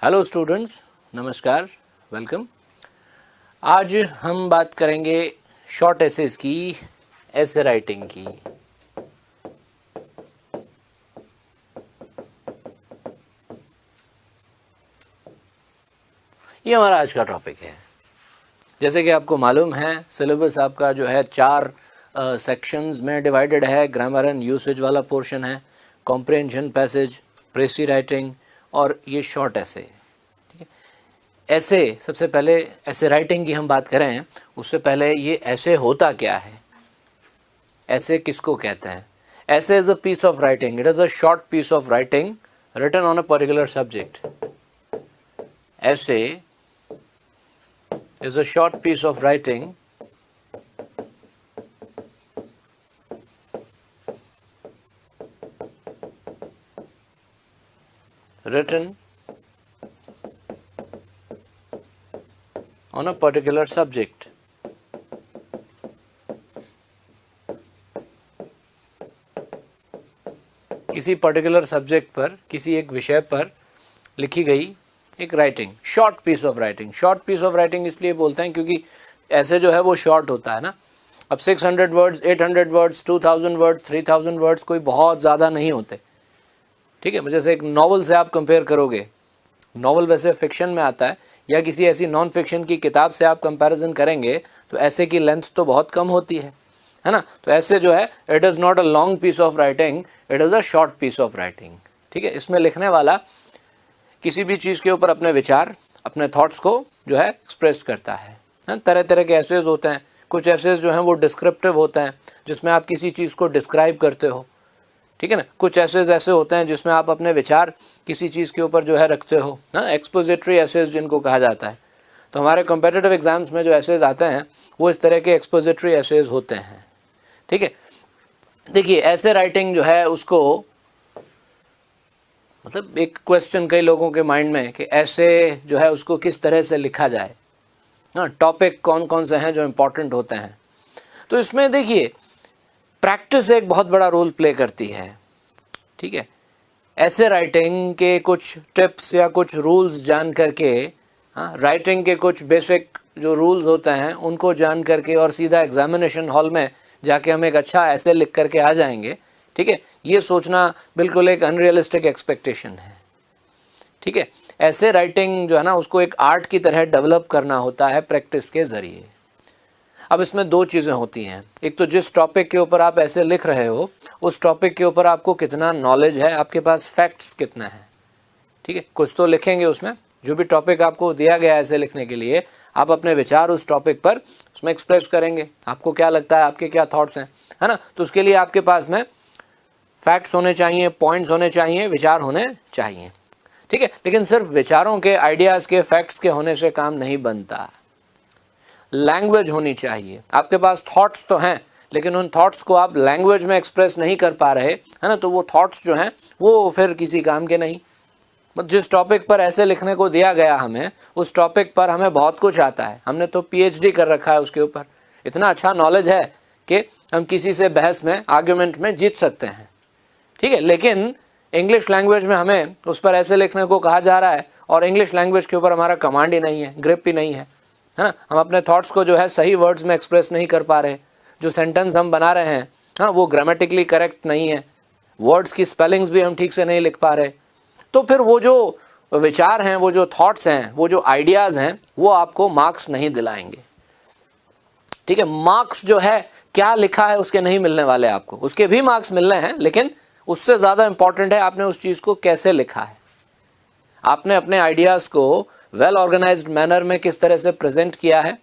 Hello students, नमस्कार, welcome. आज हम बात करेंगे शॉर्ट एसेस की, एसे राइटिंग की। ये हमारा आज का टॉपिक है। जैसे कि आपको मालूम है, सिलेबस आपका जो है 4 सेक्शंस में डिवाइडेड है। ग्रामर एंड यूसेज वाला पोर्शन है, कॉम्प्रिहेंशन, पैसेज, प्रेसी राइटिंग और ये शॉर्ट एसे। ठीक है, ऐसे सबसे पहले ऐसे राइटिंग की हम बात करें उससे पहले ये ऐसे होता क्या है, ऐसे किसको कहते हैं। Essay is a piece of writing, it is a short piece of writing written on a particular subject. Essay is a short piece of writing written on a particular subject. किसी पर्टिकुलर सब्जेक्ट पर, किसी एक विषय पर लिखी गई एक writing, short piece of writing. Short piece of writing इसलिए बोलते हैं क्योंकि ऐसे जो है वो शॉर्ट होता है ना। अब 600 वर्ड्स, 800 वर्ड्स, 2000 वर्ड्स, 3000 वर्ड्स कोई बहुत ज़्यादा नहीं होते। ठीक है, जैसे एक नॉवल से आप कंपेयर करोगे, नॉवल वैसे फिक्शन में आता है, या किसी ऐसी नॉन फिक्शन की किताब से आप कंपैरिजन करेंगे तो ऐसे की लेंथ तो बहुत कम होती है ना। तो ऐसे जो है it is not a long piece of writing, it is a short piece of writing. ठीक है, इसमें लिखने वाला किसी भी चीज़ के ऊपर अपने विचार, अपने थॉट्स को जो है एक्सप्रेस करता है। तरह तरह के एसेज होते हैं। कुछ एसेज जो हैं वो डिस्क्रिप्टिव होते हैं, जिसमें आप किसी चीज़ को डिस्क्राइब करते हो। ठीक है ना। कुछ एसेज ऐसे होते हैं जिसमें आप अपने विचार किसी चीज़ के ऊपर जो है रखते हो, एक्सपोजिटरी एसेज जिनको कहा जाता है। तो हमारे कॉम्पिटिटिव एग्जाम्स में जो एसेज आते हैं वो इस तरह के एक्सपोजिटरी एसेज होते हैं। ठीक है, देखिए ऐसे राइटिंग जो है उसको, मतलब एक क्वेश्चन कई लोगों के माइंड में कि ऐसे जो है उसको किस तरह से लिखा जाए, टॉपिक कौन कौन से हैं जो इम्पोर्टेंट होते हैं। तो इसमें देखिए प्रैक्टिस एक बहुत बड़ा रोल प्ले करती है। ठीक है, ऐसे राइटिंग के कुछ टिप्स या कुछ रूल्स जान करके, राइटिंग के कुछ बेसिक जो रूल्स होते हैं उनको जान करके और सीधा एग्जामिनेशन हॉल में जाके हम एक अच्छा ऐसे लिख करके आ जाएंगे। ठीक है, ये सोचना बिल्कुल एक अनरियलिस्टिक एक्सपेक्टेशन है। ठीक है, ऐसे राइटिंग जो है ना उसको एक आर्ट की तरह डेवलप करना होता है प्रैक्टिस के ज़रिए। अब इसमें दो चीज़ें होती हैं। एक तो जिस टॉपिक के ऊपर आप ऐसे लिख रहे हो उस टॉपिक के ऊपर आपको कितना नॉलेज है, आपके पास फैक्ट्स कितना है। ठीक है, कुछ तो लिखेंगे उसमें, जो भी टॉपिक आपको दिया गया है ऐसे लिखने के लिए, आप अपने विचार उस टॉपिक पर उसमें एक्सप्रेस करेंगे। आपको क्या लगता है, आपके क्या थॉट्स हैं, है ना। तो उसके लिए आपके पास में फैक्ट्स होने चाहिए, पॉइंट्स होने चाहिए, विचार होने चाहिए। ठीक है, लेकिन सिर्फ विचारों के, आइडियाज़ के, फैक्ट्स के होने से काम नहीं बनता। लैंग्वेज होनी चाहिए। आपके पास थॉट्स तो हैं लेकिन उन थॉट्स को आप लैंग्वेज में एक्सप्रेस नहीं कर पा रहे, है ना, तो वो थॉट्स जो हैं वो फिर किसी काम के नहीं। जिस टॉपिक पर ऐसे लिखने को दिया गया हमें, उस टॉपिक पर हमें बहुत कुछ आता है, हमने तो पीएचडी कर रखा है उसके ऊपर, इतना अच्छा नॉलेज है कि हम किसी से बहस में, आर्ग्यूमेंट में जीत सकते हैं। ठीक है, लेकिन इंग्लिश लैंग्वेज में हमें उस पर ऐसे लिखने को कहा जा रहा है और इंग्लिश लैंग्वेज के ऊपर हमारा कमांड ही नहीं है, ग्रिप ही नहीं है ना। हम अपने थॉट्स को जो है सही वर्ड्स में एक्सप्रेस नहीं कर पा रहे। जो सेंटेंस हम बना रहे हैं, हाँ, वो ग्रामेटिकली करेक्ट नहीं है, वर्ड्स की स्पेलिंग्स भी हम ठीक से नहीं लिख पा रहे। तो फिर वो जो विचार हैं, वो जो थॉट्स हैं, वो जो आइडियाज़ हैं, वो आपको मार्क्स नहीं दिलाएंगे। ठीक है, मार्क्स जो है क्या लिखा है उसके नहीं मिलने वाले आपको, उसके भी मार्क्स मिलने हैं, लेकिन उससे ज़्यादा इंपॉर्टेंट है आपने उस चीज़ को कैसे लिखा है, आपने अपने आइडियाज़ को वेल ऑर्गेनाइज्ड मैनर में किस तरह से प्रेजेंट किया है।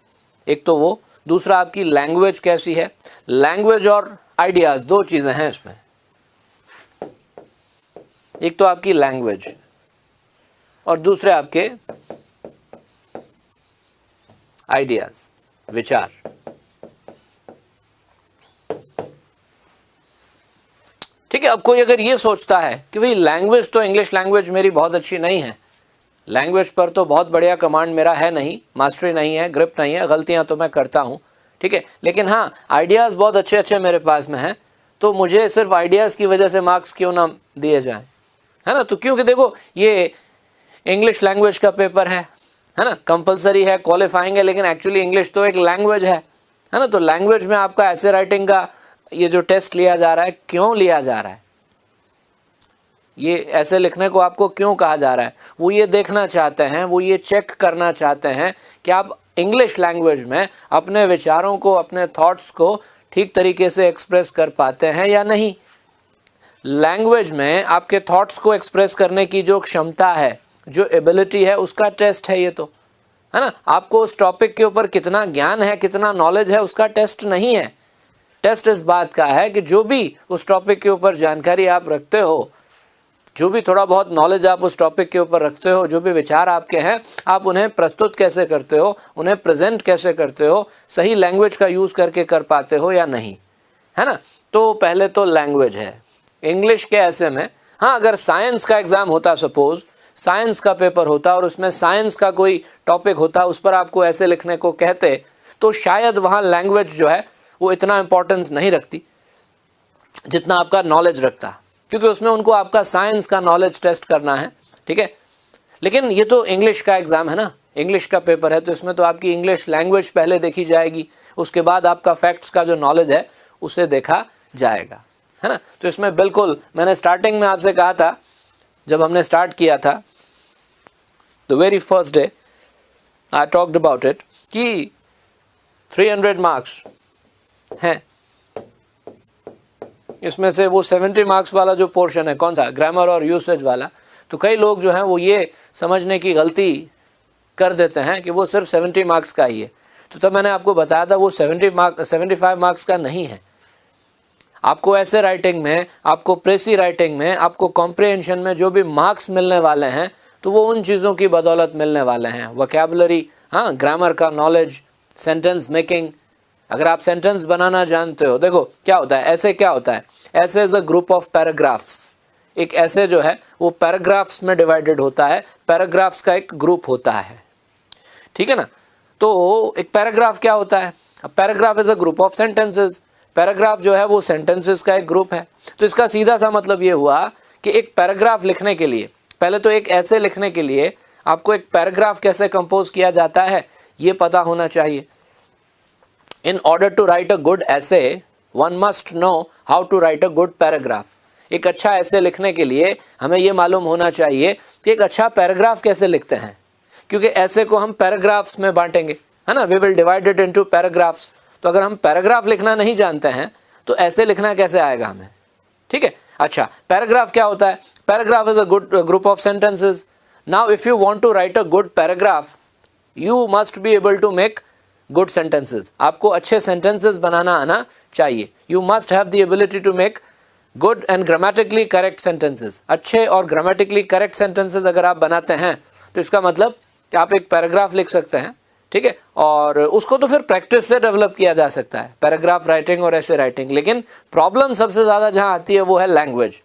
एक तो वो, दूसरा आपकी लैंग्वेज कैसी है। लैंग्वेज और आइडियाज़ दो चीज़ें हैं इसमें। एक तो आपकी लैंग्वेज और दूसरे आपके आइडियाज़, विचार। ठीक है, अब कोई अगर ये सोचता है कि भाई लैंग्वेज तो, इंग्लिश लैंग्वेज मेरी बहुत अच्छी नहीं है, लैंग्वेज पर तो बहुत बढ़िया कमांड मेरा है नहीं, मास्टरी नहीं है, ग्रिप नहीं है, गलतियां तो मैं करता हूँ, ठीक है, लेकिन हाँ आइडियाज़ बहुत अच्छे अच्छे मेरे पास में हैं, तो मुझे सिर्फ आइडियाज़ की वजह से मार्क्स क्यों ना दिए जाएं, है ना। तो क्योंकि देखो ये इंग्लिश लैंग्वेज का पेपर है ना, कंपलसरी है, क्वालिफाइंग है, लेकिन एक्चुअली इंग्लिश तो एक लैंग्वेज है ना। तो लैंग्वेज में आपका ऐसे राइटिंग का ये जो टेस्ट लिया जा रहा है, क्यों लिया जा रहा है, ये ऐसे लिखने को आपको क्यों कहा जा रहा है, वो ये देखना चाहते हैं, वो ये चेक करना चाहते हैं कि आप इंग्लिश लैंग्वेज में अपने विचारों को, अपने थॉट्स को ठीक तरीके से एक्सप्रेस कर पाते हैं या नहीं। लैंग्वेज में आपके थॉट्स को एक्सप्रेस करने की जो क्षमता है, जो एबिलिटी है, उसका टेस्ट है ये तो, है ना। आपको उस टॉपिक के ऊपर कितना ज्ञान है, कितना नॉलेज है, उसका टेस्ट नहीं है। टेस्ट इस बात का है कि जो भी उस टॉपिक के ऊपर जानकारी आप रखते हो, जो भी थोड़ा बहुत नॉलेज आप उस टॉपिक के ऊपर रखते हो, जो भी विचार आपके हैं, आप उन्हें प्रस्तुत कैसे करते हो, उन्हें प्रेजेंट कैसे करते हो, सही लैंग्वेज का यूज़ करके कर पाते हो या नहीं, है ना। तो पहले तो लैंग्वेज है इंग्लिश के ऐसे में। हाँ, अगर साइंस का एग्ज़ाम होता, सपोज साइंस का पेपर होता और उसमें साइंस का कोई टॉपिक होता, उस पर आपको ऐसे लिखने को कहते, तो शायद वहाँ लैंग्वेज जो है वो इतना इम्पोर्टेंस नहीं रखती जितना आपका नॉलेज रखता, क्योंकि उसमें उनको आपका साइंस का नॉलेज टेस्ट करना है, ठीक है। लेकिन ये तो इंग्लिश का एग्ज़ाम है ना, इंग्लिश का पेपर है, तो इसमें तो आपकी इंग्लिश लैंग्वेज पहले देखी जाएगी, उसके बाद आपका फैक्ट्स का जो नॉलेज है उसे देखा जाएगा, है ना। तो इसमें बिल्कुल मैंने स्टार्टिंग में आपसे कहा था, जब हमने स्टार्ट किया था, the very first day I talked about it, कि 300 मार्क्स हैं, इसमें से वो 70 मार्क्स वाला जो पोर्शन है, कौन सा, ग्रामर और यूसेज वाला, तो कई लोग जो हैं वो ये समझने की गलती कर देते हैं कि वो सिर्फ 70 मार्क्स का ही है। तो तब मैंने आपको बताया था वो 75 मार्क्स का नहीं है। आपको ऐसे राइटिंग में, आपको प्रेसी राइटिंग में, आपको कॉम्प्रिहेंशन में जो भी मार्क्स मिलने वाले हैं, तो वो उन चीज़ों की बदौलत मिलने वाले हैं। वोकैबुलरी, हाँ, ग्रामर का नॉलेज, सेंटेंस मेकिंग, अगर आप सेंटेंस बनाना जानते हो, देखो क्या होता है, ऐसे क्या होता है, ऐसे is a group of paragraphs. एक ऐसे जो है वो पैराग्राफ्स में डिवाइडेड होता है, पैराग्राफ्स का एक ग्रुप होता है, ठीक है ना। तो एक पैराग्राफ क्या होता है, paragraph is a group of sentences. Paragraph जो है वो सेंटेंसेस का एक ग्रुप है। तो इसका सीधा सा मतलब ये हुआ कि एक पैराग्राफ लिखने के लिए, पहले तो एक ऐसे लिखने के लिए आपको एक पैराग्राफ कैसे कंपोज किया जाता है ये पता होना चाहिए। In order to write a good essay, one must know how to write a good paragraph. एक अच्छा ऐसे लिखने के लिए हमें ये मालूम होना चाहिए कि एक अच्छा पैराग्राफ कैसे लिखते हैं, क्योंकि ऐसे को हम पैराग्राफ्स में बांटेंगे, है ना। We will divide it into paragraphs. तो अगर हम पैराग्राफ लिखना नहीं जानते हैं तो ऐसे लिखना कैसे आएगा हमें, ठीक है। अच्छा, पैराग्राफ क्या होता है, paragraph is a good group of sentences. Now if you want to write a good paragraph, you must be able to make good sentences. आपको अच्छे सेंटेंसेस बनाना आना चाहिए। You must have the ability to make good and grammatically correct sentences. अच्छे और grammatically correct sentences अगर आप बनाते हैं तो इसका मतलब कि आप एक पैराग्राफ लिख सकते हैं, ठीक है। और उसको तो फिर प्रैक्टिस से डेवलप किया जा सकता है, पैराग्राफ राइटिंग और ऐसे राइटिंग। लेकिन प्रॉब्लम सबसे ज़्यादा जहाँ आती है वो है लैंग्वेज।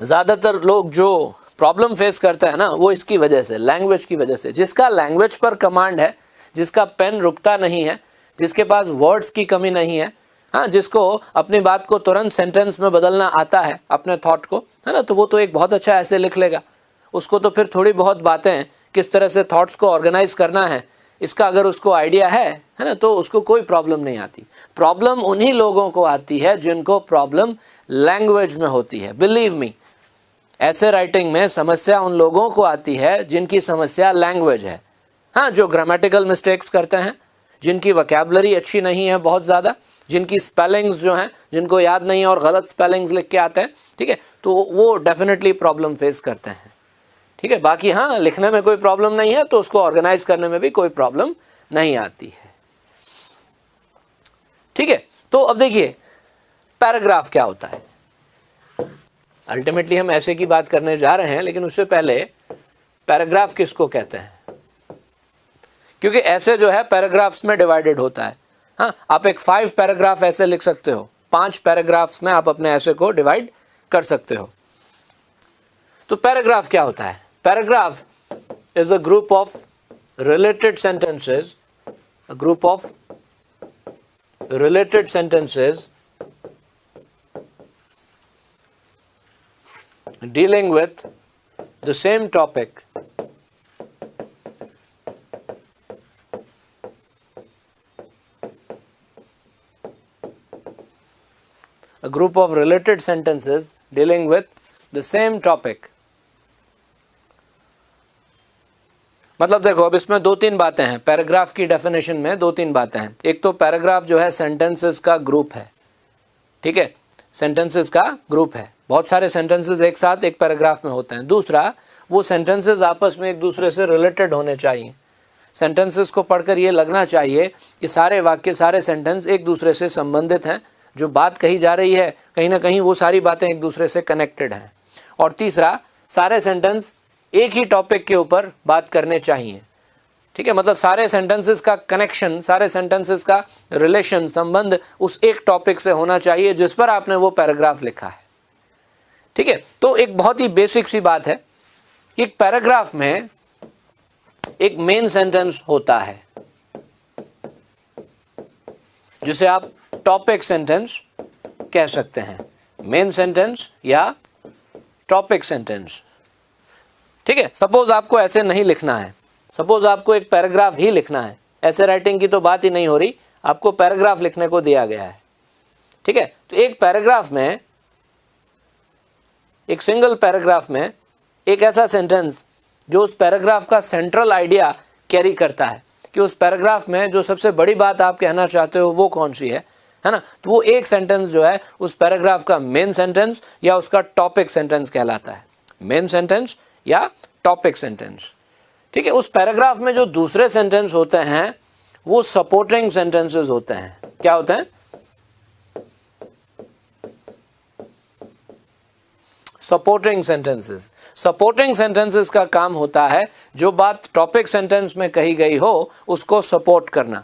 ज़्यादातर लोग जो प्रॉब्लम फेस करते हैं ना, वो इसकी वजह से, लैंग्वेज की वजह से। जिसका लैंग्वेज पर कमांड है, जिसका पेन रुकता नहीं है, जिसके पास वर्ड्स की कमी नहीं है, हाँ, जिसको अपनी बात को तुरंत सेंटेंस में बदलना आता है, अपने थॉट को, है ना, तो वो तो एक बहुत अच्छा ऐसे लिख लेगा। उसको तो फिर थोड़ी बहुत बातें, किस तरह से थॉट्स को ऑर्गेनाइज करना है, इसका अगर उसको आइडिया है ना, तो उसको कोई प्रॉब्लम नहीं आती। प्रॉब्लम उन्हीं लोगों को आती है जिनको प्रॉब्लम लैंग्वेज में होती है। बिलीव मी, ऐसे राइटिंग में समस्या उन लोगों को आती है जिनकी समस्या लैंग्वेज है। हाँ, जो ग्रामेटिकल मिस्टेक्स करते हैं, जिनकी वोकैबुलरी अच्छी नहीं है बहुत ज़्यादा, जिनकी स्पेलिंग्स जो हैं, जिनको याद नहीं है और गलत स्पेलिंग्स लिख के आते हैं, ठीक है, तो वो डेफिनेटली प्रॉब्लम फेस करते हैं, ठीक है। बाकी हाँ, लिखने में कोई प्रॉब्लम नहीं है तो उसको ऑर्गेनाइज करने में भी कोई प्रॉब्लम नहीं आती है, ठीक है। तो अब देखिए पैराग्राफ क्या होता है। अल्टीमेटली हम ऐसे की बात करने जा रहे हैं, लेकिन उससे पहले पैराग्राफ किसको कहते हैं, क्योंकि ऐसे जो है पैराग्राफ्स में डिवाइडेड होता है। हाँ, आप एक 5 पैराग्राफ ऐसे लिख सकते हो, 5 पैराग्राफ्स में आप अपने ऐसे को डिवाइड कर सकते हो। तो पैराग्राफ क्या होता है, paragraph is a group of related sentences, a group of related sentences dealing with the same topic. A group of related sentences dealing with the same topic. मतलब देखो, अब इसमें दो तीन बातें हैं, पैराग्राफ की डेफिनेशन में दो तीन बातें हैं। एक तो पैराग्राफ जो है सेंटेंसेस का ग्रुप है, ठीक है, सेंटेंसेस का ग्रुप है, बहुत सारे सेंटेंसेस एक साथ एक पैराग्राफ में होते हैं। दूसरा, वो सेंटेंसेस आपस में एक दूसरे से रिलेटेड होने चाहिए। सेंटेंसेस को पढ़कर ये लगना चाहिए कि सारे वाक्य, सारे सेंटेंस एक दूसरे से संबंधित हैं, जो बात कही जा रही है कहीं ना कहीं वो सारी बातें एक दूसरे से कनेक्टेड हैं। और तीसरा, सारे सेंटेंस एक ही टॉपिक के ऊपर बात करने चाहिए, ठीक है, मतलब सारे सेंटेंसेस का कनेक्शन, सारे सेंटेंसेस का रिलेशन, संबंध उस एक टॉपिक से होना चाहिए जिस पर आपने वो पैराग्राफ लिखा है, ठीक है। तो एक बहुत ही बेसिक सी बात है कि एक पैराग्राफ में एक मेन सेंटेंस होता है जिसे आप टॉपिक सेंटेंस कह सकते हैं, मेन सेंटेंस या टॉपिक सेंटेंस, ठीक है। सपोज आपको ऐसे नहीं लिखना है, सपोज आपको एक पैराग्राफ ही लिखना है, ऐसे राइटिंग की तो बात ही नहीं हो रही, आपको पैराग्राफ लिखने को दिया गया है, ठीक है। तो एक पैराग्राफ में, एक सिंगल पैराग्राफ में एक ऐसा सेंटेंस जो उस पैराग्राफ का सेंट्रल आइडिया कैरी करता है कि उस पैराग्राफ में जो सबसे बड़ी बात आप कहना चाहते हो वो कौन सी है ना, तो वो एक सेंटेंस जो है उस पैराग्राफ का मेन सेंटेंस या उसका टॉपिक सेंटेंस कहलाता है, मेन सेंटेंस या टॉपिक सेंटेंस, ठीक है। उस पैराग्राफ में जो दूसरे सेंटेंस होते हैं वो सपोर्टिंग सेंटेंसेस होते हैं। क्या होते हैं? Supporting sentences. सपोर्टिंग सेंटेंसेस का काम होता है जो बात टॉपिक सेंटेंस में कही गई हो उसको सपोर्ट करना।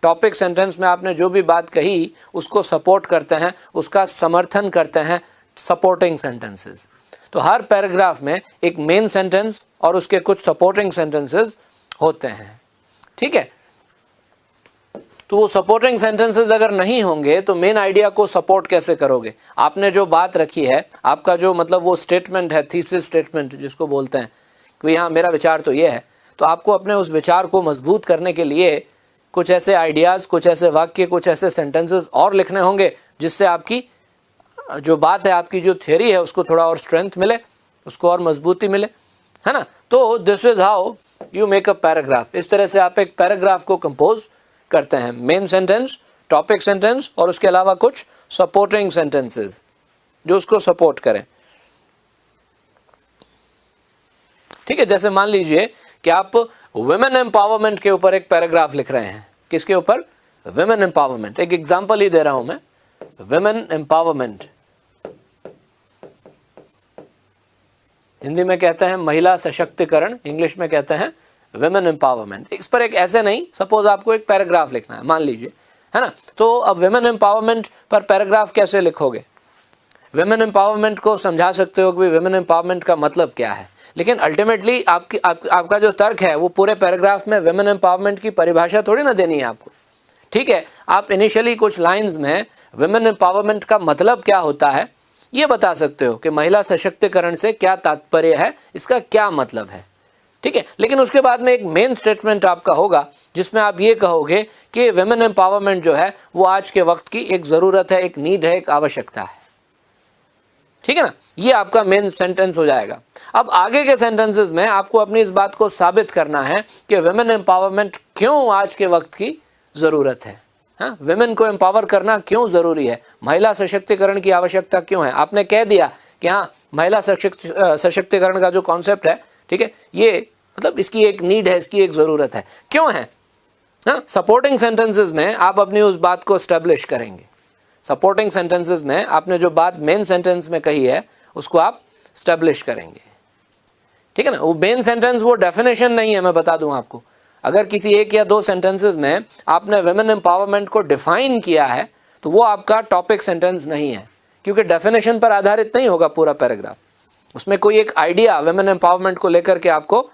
टॉपिक सेंटेंस में आपने जो भी बात कही उसको सपोर्ट करते हैं, उसका समर्थन करते हैं सपोर्टिंग सेंटेंसेस। तो हर पैराग्राफ में एक मेन सेंटेंस और उसके कुछ सपोर्टिंग सेंटेंसेस होते हैं, ठीक है। तो वो सपोर्टिंग सेंटेंसेस अगर नहीं होंगे तो मेन आइडिया को सपोर्ट कैसे करोगे? आपने जो बात रखी है, आपका जो मतलब वो स्टेटमेंट है, थीसिस स्टेटमेंट जिसको बोलते हैं कि हाँ मेरा विचार तो ये है, तो आपको अपने उस विचार को मजबूत करने के लिए कुछ ऐसे आइडियाज़, कुछ ऐसे वाक्य, कुछ ऐसे सेंटेंसेस और लिखने होंगे जिससे आपकी जो बात है, आपकी जो थ्योरी है उसको थोड़ा और स्ट्रेंथ मिले, उसको और मजबूती मिले, है ना। तो this is how you make a paragraph. इस तरह से आप एक पैराग्राफ को कंपोज करते हैं, मेन सेंटेंस, टॉपिक सेंटेंस और उसके अलावा कुछ सपोर्टिंग सेंटेंसेस जो उसको सपोर्ट करें, ठीक है। जैसे मान लीजिए कि आप वुमेन एम्पावरमेंट के ऊपर एक पैराग्राफ लिख रहे हैं। किसके ऊपर? Women empowerment. एक एग्जांपल ही दे रहा हूं मैं, वुमेन एम्पावरमेंट, हिंदी में कहते हैं महिला सशक्तिकरण, इंग्लिश में कहते हैं वुमेन एम्पावरमेंट। इस पर एक ऐसे नहीं, सपोज आपको एक पैराग्राफ लिखना है मान लीजिए, है ना। तो अब वुमेन एम्पावरमेंट पर पैराग्राफ कैसे लिखोगे? वुमेन एम्पावरमेंट को समझा सकते हो कि वुमेन एम्पावरमेंट का मतलब क्या है, लेकिन अल्टीमेटली आपका जो तर्क है वो पूरे पैराग्राफ में वुमेन एम्पावरमेंट की परिभाषा थोड़ी ना देनी है आपको, ठीक है। आप इनिशियली कुछ लाइंस में वुमेन एम्पावरमेंट का मतलब क्या होता है ये बता सकते हो कि महिला सशक्तिकरण से क्या तात्पर्य है, इसका क्या मतलब है, ठीक है। लेकिन उसके बाद में एक मेन स्टेटमेंट आपका होगा जिसमें आप ये कहोगे कि वुमेन एम्पावरमेंट जो है वो आज के वक्त की एक ज़रूरत है, एक नीड है, एक आवश्यकता है, ठीक है ना। ये आपका मेन सेंटेंस हो जाएगा। अब आगे के सेंटेंसेस में आपको अपनी इस बात को साबित करना है कि वुमेन एम्पावरमेंट क्यों आज के वक्त की ज़रूरत है, हाँ, वुमेन को एम्पावर करना क्यों ज़रूरी है, महिला सशक्तिकरण की आवश्यकता क्यों है। आपने कह दिया कि हाँ महिला सशक्तिकरण का जो कॉन्सेप्ट है, ठीक है, ये मतलब इसकी एक नीड है, इसकी एक ज़रूरत है, क्यों है। हाँ, सपोर्टिंग सेंटेंसेस में आप अपनी उस बात को एस्टेब्लिश करेंगे। सपोर्टिंग सेंटेंसेस में आपने जो बात मेन सेंटेंस में कही है उसको आप एस्टेब्लिश करेंगे, ठीक है ना। वो मेन सेंटेंस वो डेफिनेशन नहीं है, मैं बता दूं आपको। अगर किसी एक या दो सेंटेंसेस में आपने वुमेन एम्पावरमेंट को डिफाइन किया है तो वो आपका टॉपिक सेंटेंस नहीं है, क्योंकि डेफिनेशन पर आधारित नहीं होगा पूरा पैराग्राफ। उसमें कोई एक आइडिया वुमेन एम्पावरमेंट को लेकर के आपको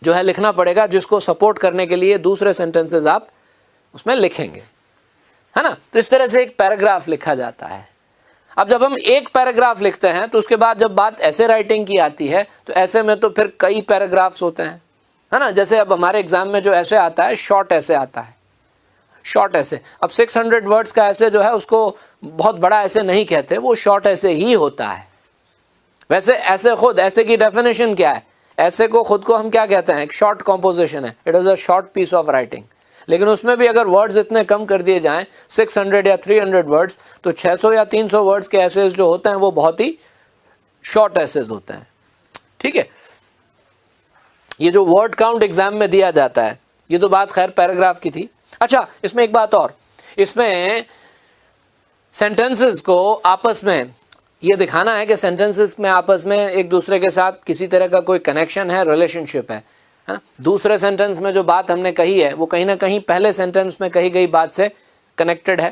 जो है लिखना पड़ेगा, जिसको सपोर्ट करने के लिए दूसरे सेंटेंसेस आप उसमें लिखेंगे, है ना। तो इस तरह से एक पैराग्राफ लिखा जाता है। अब जब हम एक पैराग्राफ लिखते हैं तो उसके बाद जब बात ऐसे राइटिंग की आती है तो ऐसे में तो फिर कई पैराग्राफ्स होते हैं, है ना। जैसे अब हमारे एग्जाम में जो ऐसे आता है, शॉर्ट ऐसे आता है, शॉर्ट ऐसे। अब 600 वर्ड्स का ऐसे जो है उसको बहुत बड़ा ऐसे नहीं कहते, वो शॉर्ट ऐसे ही होता है। वैसे ऐसे खुद, ऐसे की डेफिनेशन क्या है, ऐसे को खुद को हम क्या कहते हैं, एक शॉर्ट कॉम्पोजिशन है, it is a short piece of writing. लेकिन उसमें भी अगर वर्ड्स इतने कम कर दिए जाएं, 600 या 300 वर्ड्स, तो 600 या 300 वर्ड्स के ऐसेज जो होते हैं वो बहुत ही शॉर्ट ऐसेज होते हैं, ठीक है। ये जो वर्ड काउंट एग्जाम में दिया जाता है, ये तो बात खैर पैराग्राफ की थी। अच्छा, इसमें एक बात और, इसमें सेंटेंसेस को आपस में ये दिखाना है कि सेंटेंसेस में आपस में एक दूसरे के साथ किसी तरह का कोई कनेक्शन है, रिलेशनशिप है। दूसरे सेंटेंस में जो बात हमने कही है वो कहीं ना कहीं पहले सेंटेंस में कही गई बात से कनेक्टेड है।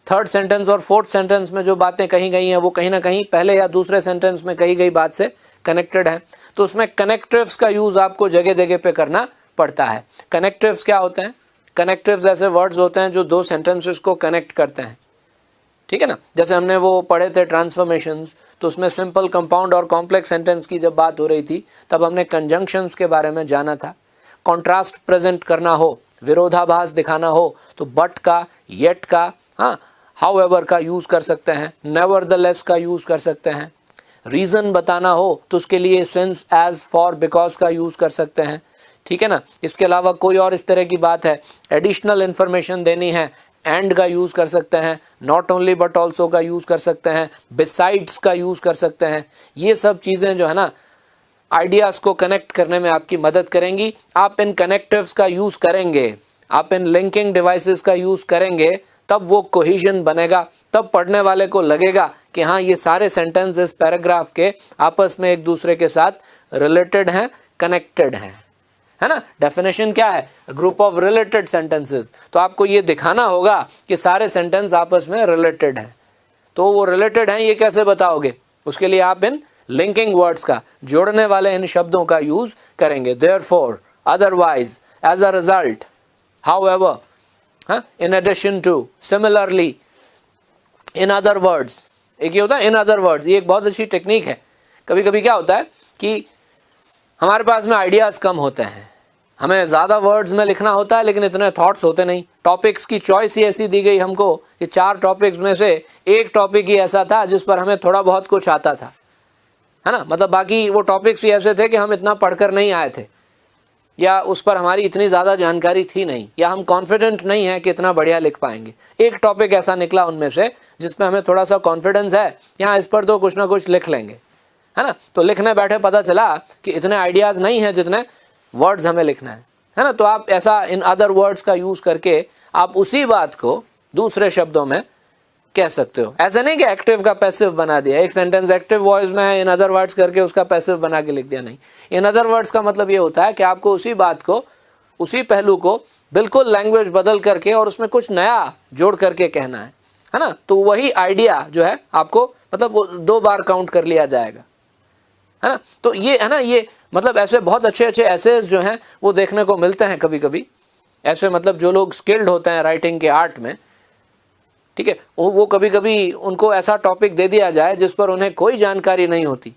थर्ड सेंटेंस और फोर्थ सेंटेंस में जो बातें कही गई हैं वो कहीं ना कहीं पहले या दूसरे सेंटेंस में कही गई बात से कनेक्टेड है। तो उसमें कनेक्टिव्स का यूज़ आपको जगह जगह पे करना पड़ता है। कनेक्टिव्स क्या होते हैं? कनेक्टिव्स ऐसे वर्ड्स होते हैं जो दो सेंटेंसेस को कनेक्ट करते हैं, ठीक है ना। जैसे हमने वो पढ़े थे ट्रांसफॉर्मेशंस, तो उसमें सिंपल, कंपाउंड और कॉम्प्लेक्स सेंटेंस की जब बात हो रही थी तब हमने कंजंक्शंस के बारे में जाना था। कॉन्ट्रास्ट प्रेजेंट करना हो, विरोधाभास दिखाना हो तो बट का, येट का, हाउएवर का यूज़ कर सकते हैं, नेवरदलेस का यूज़ कर सकते हैं। रीज़न बताना हो तो उसके लिए सिंस, एज, फॉर, बिकॉज का यूज़ कर सकते हैं, ठीक है ना। इसके अलावा कोई और इस तरह की बात है, एडिशनल इन्फॉर्मेशन देनी है, एंड का यूज़ कर सकते हैं, नॉट ओनली बट ऑल्सो का यूज़ कर सकते हैं, बिसाइड्स का यूज़ कर सकते हैं। ये सब चीज़ें जो है ना आइडियाज़ को कनेक्ट करने में आपकी मदद करेंगी। आप इन कनेक्टिव्स का यूज़ करेंगे, आप इन लिंकिंग डिवाइसेस का यूज़ करेंगे, तब वो कोहेजन बनेगा, तब पढ़ने वाले को लगेगा कि हाँ, ये सारे सेंटेंस इस पैराग्राफ के आपस में एक दूसरे के साथ रिलेटेड हैं, कनेक्टेड हैं, है ना। डेफिनेशन क्या है? Group of related sentences. तो आपको ये दिखाना होगा कि सारे सेंटेंस आपस में रिलेटेड हैं। तो वो रिलेटेड हैं ये कैसे बताओगे? उसके लिए आप इन लिंकिंग वर्ड्स का, जोड़ने वाले इन शब्दों का यूज करेंगे। Therefore, otherwise, as a result, however, in addition to, similarly, in other words. एक ये होता है इन अदर वर्ड्स, ये एक बहुत अच्छी टेक्निक है। कभी कभी क्या होता है कि हमारे पास में आइडियाज़ कम होते हैं, हमें ज़्यादा वर्ड्स में लिखना होता है लेकिन इतने थॉट्स होते नहीं। टॉपिक्स की चॉइस ही ऐसी दी गई हमको कि 4 टॉपिक्स में से एक टॉपिक ही ऐसा था जिस पर हमें थोड़ा बहुत कुछ आता था, है ना। मतलब बाकी वो टॉपिक्स ही ऐसे थे कि हम इतना पढ़कर नहीं आए थे, या उस पर हमारी इतनी ज़्यादा जानकारी थी नहीं, या हम कॉन्फिडेंट नहीं हैं कि इतना बढ़िया लिख पाएंगे। एक टॉपिक ऐसा निकला उनमें से जिसमें हमें थोड़ा सा कॉन्फिडेंस है, यहाँ इस पर तो कुछ ना कुछ लिख लेंगे, है ना। तो लिखने बैठे पता चला कि इतने आइडियाज़ नहीं हैं जितने वर्ड्स हमें लिखना है ना। तो आप ऐसा इन अदर वर्ड्स का यूज़ करके आप उसी बात को दूसरे शब्दों में कह सकते हो। ऐसा नहीं कि एक्टिव का पैसिव बना दिया, एक सेंटेंस एक्टिव वॉइस में है, इन अदर वर्ड्स करके उसका पैसिव बना के लिख दिया, नहीं। इन अदर वर्ड्स का मतलब ये होता है कि आपको उसी बात को, उसी पहलू को बिल्कुल लैंग्वेज बदल करके और उसमें कुछ नया जोड़ करके कहना है ना। तो वही आइडिया जो है आपको मतलब वो 2 बार काउंट कर लिया जाएगा, है ना। तो ये है ना, ये मतलब ऐसे बहुत अच्छे अच्छे ऐसे जो हैं वो देखने को मिलते हैं कभी कभी। ऐसे मतलब जो लोग स्किल्ड होते हैं राइटिंग के आर्ट में, ठीक है, वो कभी कभी उनको ऐसा टॉपिक दे दिया जाए जिस पर उन्हें कोई जानकारी नहीं होती,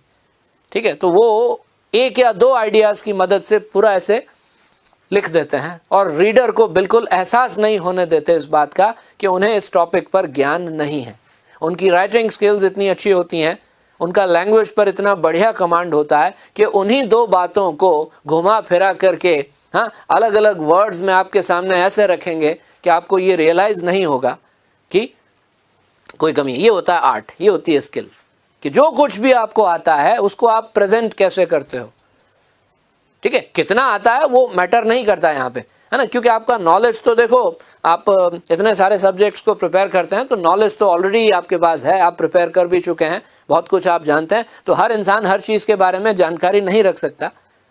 ठीक है, तो वो 1 या 2 आइडियाज़ की मदद से पूरा ऐसे लिख देते हैं और रीडर को बिल्कुल एहसास नहीं होने देते इस बात का कि उन्हें इस टॉपिक पर ज्ञान नहीं है। उनकी राइटिंग स्किल्स इतनी अच्छी होती हैं, उनका लैंग्वेज पर इतना बढ़िया कमांड होता है कि उन्हीं 2 बातों को घुमा फिरा करके अलग अलग वर्ड्स में आपके सामने ऐसे रखेंगे कि आपको ये रियलाइज़ नहीं होगा कि कोई कमी। ये होता है आर्ट, ये होती है स्किल, कि जो कुछ भी आपको आता है उसको आप प्रेजेंट कैसे करते हो, ठीक है। कितना आता है वो मैटर नहीं करता है यहाँ पे, है ना, क्योंकि आपका नॉलेज तो देखो, आप इतने सारे सब्जेक्ट्स को प्रिपेयर करते हैं तो नॉलेज तो ऑलरेडी आपके पास है, आप प्रिपेयर कर भी चुके हैं, बहुत कुछ आप जानते हैं। तो हर इंसान हर चीज़ के बारे में जानकारी नहीं रख सकता,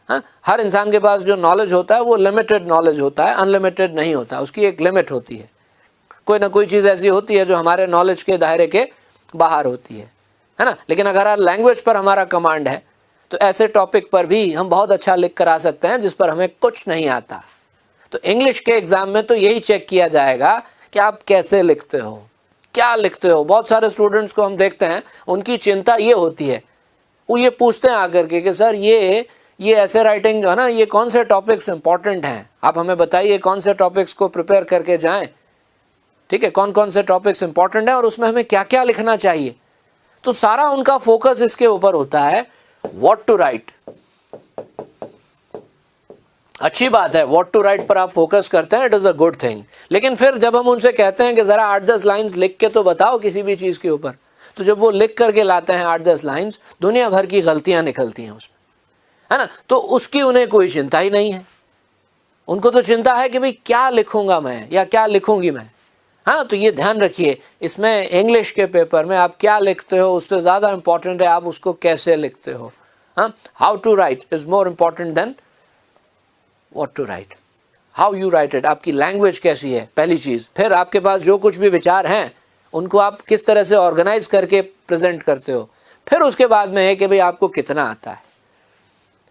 हाँ। हर इंसान के पास जो नॉलेज होता है वो लिमिटेड नॉलेज होता है, अनलिमिटेड नहीं होता, उसकी एक लिमिट होती है। कोई ना कोई चीज़ ऐसी होती है जो हमारे नॉलेज के दायरे के बाहर होती है ना। लेकिन अगर लैंग्वेज पर हमारा कमांड है तो ऐसे टॉपिक पर भी हम बहुत अच्छा लिख कर आ सकते हैं जिस पर हमें कुछ नहीं आता। तो इंग्लिश के एग्ज़ाम में तो यही चेक किया जाएगा कि आप कैसे लिखते हो, क्या लिखते हो। बहुत सारे स्टूडेंट्स को हम देखते हैं, उनकी चिंता ये होती है, वो ये पूछते हैं आकर के कि सर ये ऐसे राइटिंग जो है ना, ये कौन से टॉपिक्स इंपॉर्टेंट हैं, आप हमें बताइए कौन से टॉपिक्स को प्रिपेयर करके जाएं, ठीक है, कौन कौन से टॉपिक्स इंपॉर्टेंट हैं और उसमें हमें क्या क्या लिखना चाहिए। तो सारा उनका फोकस इसके ऊपर होता है, व्हाट टू राइट। अच्छी बात है, व्हाट टू राइट पर आप फोकस करते हैं, it is a good thing. लेकिन फिर जब हम उनसे कहते हैं कि जरा 8-10 लाइंस लिख के तो बताओ किसी भी चीज के ऊपर, तो जब वो लिख करके लाते हैं 8-10 लाइंस, दुनिया भर की गलतियां निकलती हैं उसमें, है ना। तो उसकी उन्हें कोई चिंता ही नहीं है, उनको तो चिंता है कि भाई क्या लिखूंगा मैं या क्या लिखूंगी मैं। हाँ, तो ये ध्यान रखिए, इसमें इंग्लिश के पेपर में आप क्या लिखते हो उससे ज़्यादा इंपॉर्टेंट है आप उसको कैसे लिखते हो। हाँ, how to write is more important than what to write. How you write it, आपकी लैंग्वेज कैसी है पहली चीज़, फिर आपके पास जो कुछ भी विचार हैं उनको आप किस तरह से ऑर्गेनाइज करके प्रेजेंट करते हो, फिर उसके बाद में है कि भाई आपको कितना आता है।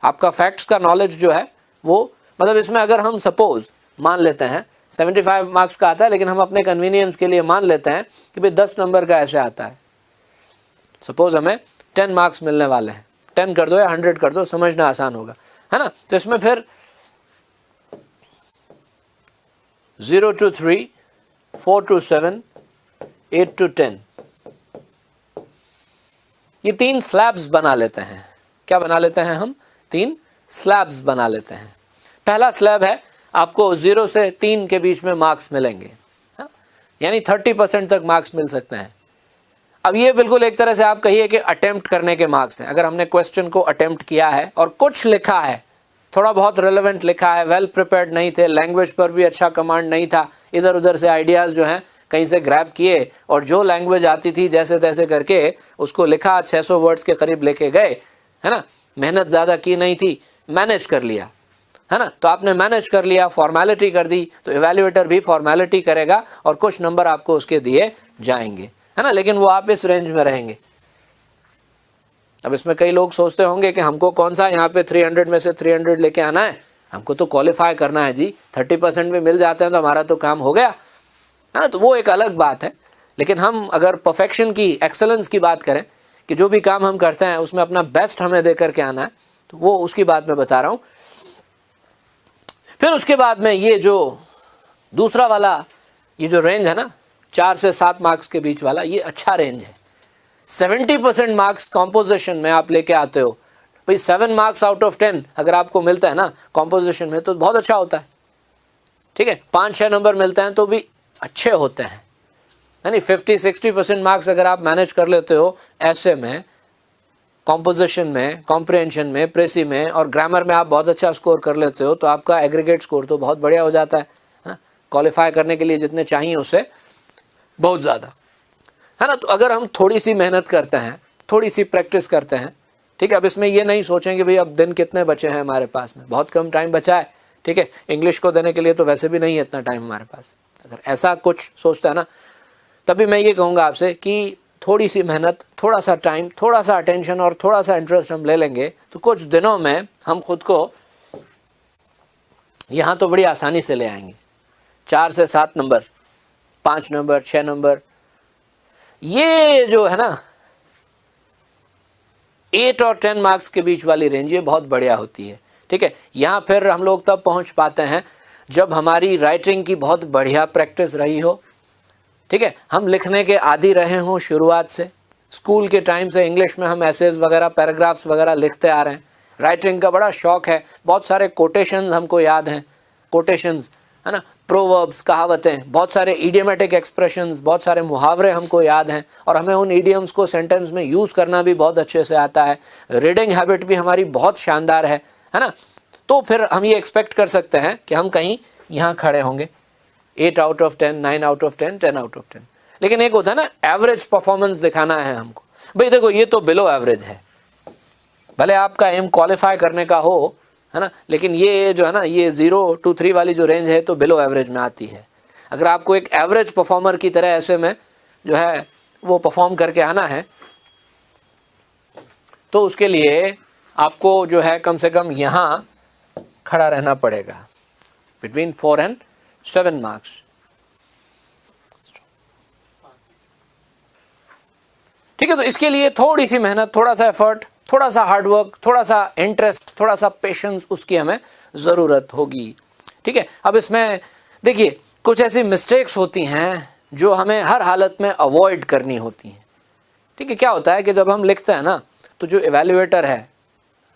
आपका फैक्ट्स का नॉलेज जो है वो, मतलब इसमें अगर हम सपोज मान लेते हैं 75 मार्क्स का आता है, लेकिन हम अपने कन्वीनियंस के लिए मान लेते हैं कि भाई 10 नंबर का ऐसे आता है, सपोज हमें 10 मार्क्स मिलने वाले हैं, 10 कर दो या 100 कर दो, समझना आसान होगा, है ना। तो इसमें फिर 0 to 3, 4 to 7, 8 to 10, ये 3 स्लैब्स बना लेते हैं। क्या बना लेते हैं हम? 3 स्लैब्स बना लेते हैं। पहला स्लैब है आपको 0 से 3 के बीच में मार्क्स मिलेंगे, यानी 30% तक मार्क्स मिल सकते हैं। अब ये बिल्कुल एक तरह से आप कहिए कि अटेम्प्ट करने के मार्क्स हैं। अगर हमने क्वेश्चन को अटेम्प्ट किया है और कुछ लिखा है, थोड़ा बहुत रेलेवेंट लिखा है, वेल प्रिपेयर्ड नहीं थे, लैंग्वेज पर भी अच्छा कमांड नहीं था, इधर उधर से आइडियाज़ जो हैं कहीं से ग्रैब किए और जो लैंग्वेज आती थी जैसे तैसे करके उसको लिखा, 600 वर्ड्स के करीब लेके गए, है ना, मेहनत ज़्यादा की नहीं थी, मैनेज कर लिया, है ना। तो आपने मैनेज कर लिया, फॉर्मेलिटी कर दी, तो इवैल्यूएटर भी फॉर्मेलिटी करेगा और कुछ नंबर आपको उसके दिए जाएंगे, है ना। लेकिन वो आप इस रेंज में रहेंगे। अब इसमें कई लोग सोचते होंगे कि हमको कौन सा यहाँ पे 300 में से 300 लेके आना है, हमको तो क्वालिफाई करना है जी, 30% में मिल जाते हैं तो हमारा तो काम हो गया, है ना। तो वो एक अलग बात है। लेकिन हम अगर परफेक्शन की, एक्सेलेंस की बात करें कि जो भी काम हम करते हैं उसमें अपना बेस्ट हमें दे करके आना है, तो वो उसकी बात मैं बता रहा हूँ। फिर उसके बाद में ये जो दूसरा वाला ये जो रेंज है ना, 4 से 7 मार्क्स के बीच वाला, ये अच्छा रेंज है। 70% मार्क्स कॉम्पोजिशन में आप लेके आते हो, भाई 7 मार्क्स आउट ऑफ 10 अगर आपको मिलता है ना कॉम्पोजिशन में तो बहुत अच्छा होता है, ठीक है। 5-6 नंबर मिलते हैं तो भी अच्छे होते हैं, यानी 50-60% मार्क्स अगर आप मैनेज कर लेते हो ऐसे में, कॉम्पोजिशन में, कॉम्प्रिहेंशन में, प्रेसी में और ग्रामर में आप बहुत अच्छा स्कोर कर लेते हो, तो आपका एग्रीगेट स्कोर तो बहुत बढ़िया हो जाता है ना, क्वालिफाई करने के लिए जितने चाहिए उससे बहुत ज़्यादा, है ना। तो अगर हम थोड़ी सी मेहनत करते हैं, थोड़ी सी प्रैक्टिस करते हैं, ठीक है। अब इसमें ये नहीं सोचेंगे भाई अब दिन कितने बचे हैं हमारे पास में, बहुत कम टाइम बचा है, ठीक है। इंग्लिश को देने के लिए तो वैसे भी नहीं है इतना टाइम हमारे पास। अगर ऐसा कुछ सोचता है ना, तभी मैं ये कहूँगा आपसे कि थोड़ी सी मेहनत, थोड़ा सा टाइम, थोड़ा सा अटेंशन और थोड़ा सा इंटरेस्ट हम ले लेंगे तो कुछ दिनों में हम खुद को यहाँ तो बड़ी आसानी से ले आएंगे। 4 से 7 नंबर, 5 नंबर, 6 नंबर, ये जो है ना 8 और 10 मार्क्स के बीच वाली रेंज, ये बहुत बढ़िया होती है, ठीक है। यहाँ फिर हम लोग तब पहुँच पाते हैं जब हमारी राइटिंग की बहुत बढ़िया प्रैक्टिस रही हो, ठीक है। हम लिखने के आदी रहे हों शुरुआत से, स्कूल के टाइम से इंग्लिश में हम एसेज वगैरह, पैराग्राफ्स वगैरह लिखते आ रहे हैं, राइटिंग का बड़ा शौक है, बहुत सारे कोटेशंस हमको याद हैं, कोटेशंस, है ना, प्रोवर्ब्स, कहावतें, बहुत सारे इडियमेटिक एक्सप्रेशंस, बहुत सारे मुहावरे हमको याद हैं और हमें उन इडियम्स को सेंटेंस में यूज़ करना भी बहुत अच्छे से आता है। रीडिंग हैबिट भी हमारी बहुत शानदार है ना। तो फिर हम ये एक्सपेक्ट कर सकते हैं कि हम कहीं यहाँ खड़े होंगे, 8 out of 10, 9 out of 10, 10 out of 10। लेकिन एक होता है ना एवरेज परफॉर्मेंस दिखाना है हमको, भाई देखो ये तो बिलो एवरेज है, भले आपका एम क्वालिफाई करने का हो, है ना, लेकिन ये जो है ना, ये 0 to 3 वाली जो रेंज है तो बिलो एवरेज में आती है। अगर आपको एक एवरेज परफॉर्मर की तरह ऐसे में जो है वो परफॉर्म करके आना है तो उसके लिए आपको जो है कम से कम यहाँ खड़ा रहना पड़ेगा, बिटवीन 4 and 7 मार्क्स। ठीक है, तो इसके लिए थोड़ी सी मेहनत, थोड़ा सा एफर्ट, थोड़ा सा हार्डवर्क, थोड़ा सा इंटरेस्ट, थोड़ा सा पेशेंस उसकी हमें ज़रूरत होगी। ठीक है, अब इसमें देखिए कुछ ऐसी मिस्टेक्स होती हैं जो हमें हर हालत में अवॉइड करनी होती हैं। ठीक है, क्या होता है कि जब हम लिखते हैं ना, तो जो इवैल्यूएटर है,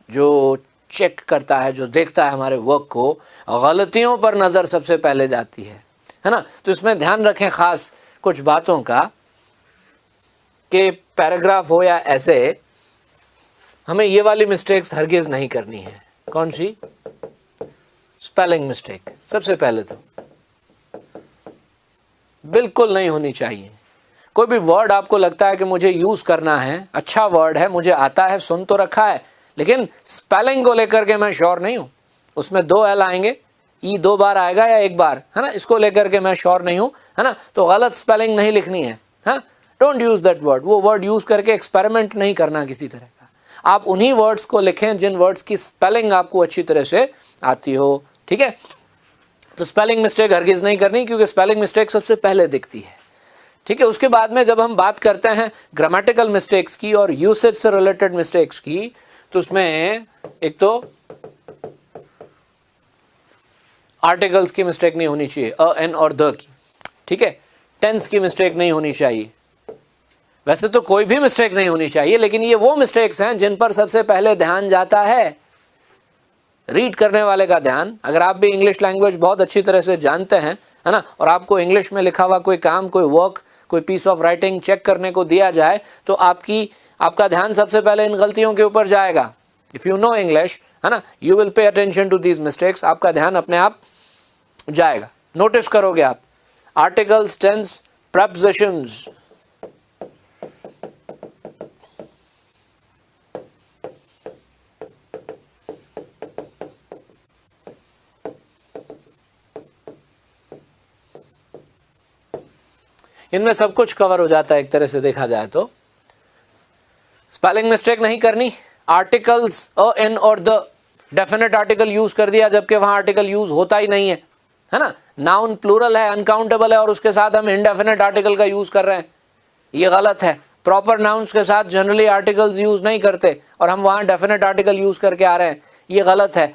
जो चेक करता है, जो देखता है हमारे वर्क को, गलतियों पर नज़र सबसे पहले जाती है ना। तो इसमें ध्यान रखें ख़ास कुछ बातों का कि पैराग्राफ हो या ऐसे, हमें ये वाली मिस्टेक्स हरगिज़ नहीं करनी है। कौन सी? स्पेलिंग मिस्टेक सबसे पहले तो बिल्कुल नहीं होनी चाहिए। कोई भी वर्ड आपको लगता है कि मुझे यूज़ करना है, अच्छा वर्ड है, मुझे आता है, सुन तो रखा है, लेकिन स्पेलिंग को लेकर के मैं श्योर नहीं हूँ, उसमें 2 एल आएंगे, ई 2 बार आएगा या 1 बार, है ना, इसको लेकर के मैं श्योर नहीं हूँ, है ना, तो गलत स्पेलिंग नहीं लिखनी है। हाँ, डोंट यूज़ दैट वर्ड। वो वर्ड यूज़ करके एक्सपेरिमेंट नहीं करना किसी तरह का। आप उन्हीं वर्ड्स को लिखें जिन वर्ड्स की स्पेलिंग आपको अच्छी तरह से आती हो। ठीक है, तो स्पेलिंग मिस्टेक हरगिज़ नहीं करनी, क्योंकि स्पेलिंग मिस्टेक सबसे पहले दिखती है। ठीक है, उसके बाद में जब हम बात करते हैं ग्रामेटिकल मिस्टेक्स की और यूसेज से रिलेटेड मिस्टेक्स की, तो उसमें एक तो आर्टिकल्स की मिस्टेक नहीं होनी चाहिए, अ, एन और द की। ठीक है, टेंस की मिस्टेक नहीं होनी चाहिए। वैसे तो कोई भी मिस्टेक नहीं होनी चाहिए, लेकिन ये वो मिस्टेक्स हैं जिन पर सबसे पहले ध्यान जाता है, रीड करने वाले का ध्यान। अगर आप भी इंग्लिश लैंग्वेज बहुत अच्छी तरह से जानते हैं, है ना, और आपको इंग्लिश में लिखा हुआ कोई काम, कोई वर्क, कोई पीस ऑफ राइटिंग चेक करने को दिया जाए, तो आपका ध्यान सबसे पहले इन गलतियों के ऊपर जाएगा। इफ़ यू नो इंग्लिश, है ना, you will pay attention to these mistakes. आपका ध्यान अपने आप जाएगा, नोटिस करोगे आप। आर्टिकल्स, टेंस, प्रेपोजिशंस, इनमें सब कुछ कवर हो जाता है एक तरह से देखा जाए तो। स्पेलिंग मिस्टेक नहीं करनी। आर्टिकल्स, अ, एन और द, डेफिनेट आर्टिकल यूज कर दिया जबकि वहां आर्टिकल यूज होता ही नहीं है ना। नाउन प्लूरल है, अनकाउंटेबल है, और उसके साथ हम इंडेफिनेट आर्टिकल का यूज कर रहे हैं, ये गलत है। प्रॉपर नाउन्स के साथ जनरली आर्टिकल्स यूज नहीं करते और हम वहां डेफिनेट आर्टिकल यूज करके आ रहे हैं, ये गलत है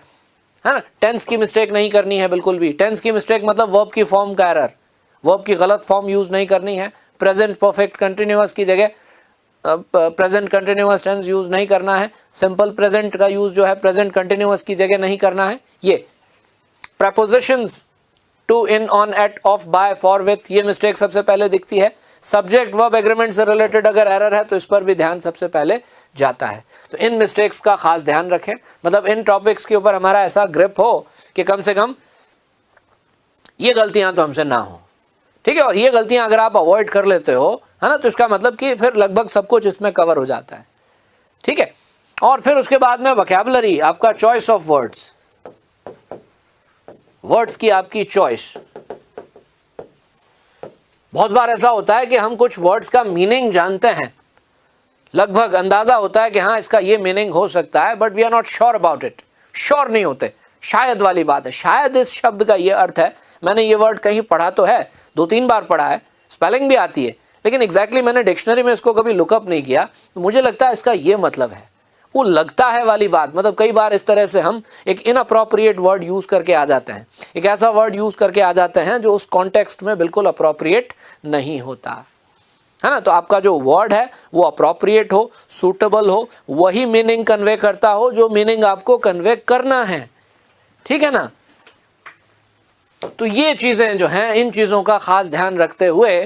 ना। टेंस की मिस्टेक नहीं करनी है बिल्कुल भी। टेंस की मिस्टेक मतलब वर्ब की फॉर्म का एरर, वर्ब की गलत फॉर्म यूज नहीं करनी है। प्रेजेंट परफेक्ट कंटिन्यूअस की जगह प्रेजेंट कंटिन्यूअस टेंस यूज नहीं करना है। सिंपल प्रेजेंट का यूज जो है प्रेजेंट कंटिन्यूअस की जगह नहीं करना है। ये prepositions, to, in, on, at, of, by, for, with, ये मिस्टेक सबसे पहले दिखती है। सब्जेक्ट वर्ब एग्रीमेंट से रिलेटेड अगर एरर है तो इस पर भी ध्यान सबसे पहले जाता है। तो इन मिस्टेक्स का खास ध्यान रखें, मतलब इन टॉपिक्स के ऊपर हमारा ऐसा ग्रिप हो कि कम से कम ये गलतियां तो हमसे ना हो। ठीक है, और ये गलतियां अगर आप अवॉइड कर लेते हो, है ना, तो इसका मतलब कि फिर लगभग सब कुछ इसमें कवर हो जाता है। ठीक है, और फिर उसके बाद में वोकैबुलरी, आपका चॉइस ऑफ वर्ड्स, वर्ड्स की आपकी चॉइस। बहुत बार ऐसा होता है कि हम कुछ वर्ड्स का मीनिंग जानते हैं, लगभग अंदाजा होता है कि हाँ इसका ये मीनिंग हो सकता है, but we are not sure about it. Sure नहीं होते, शायद वाली बात है। शायद इस शब्द का ये अर्थ है, मैंने ये वर्ड कहीं पढ़ा तो है, 2-3 बार पढ़ा है, स्पेलिंग भी आती है, लेकिन एग्जैक्टली मैंने डिक्शनरी में इसको कभी लुकअप नहीं किया, तो मुझे लगता है इसका ये मतलब है। वो लगता है वाली बात, मतलब कई बार इस तरह से हम एक इनअप्रोप्रिएट वर्ड यूज करके आ जाते हैं, एक ऐसा वर्ड यूज करके आ जाते हैं जो उस कॉन्टेक्स्ट में बिल्कुल अप्रोप्रिएट नहीं होता, है ना। तो आपका जो वर्ड है वो अप्रोप्रिएट हो, सूटेबल हो, वही मीनिंग कन्वे करता हो जो मीनिंग आपको कन्वे करना है। ठीक है ना। तो ये चीजें जो हैं, इन चीजों का खास ध्यान रखते हुए,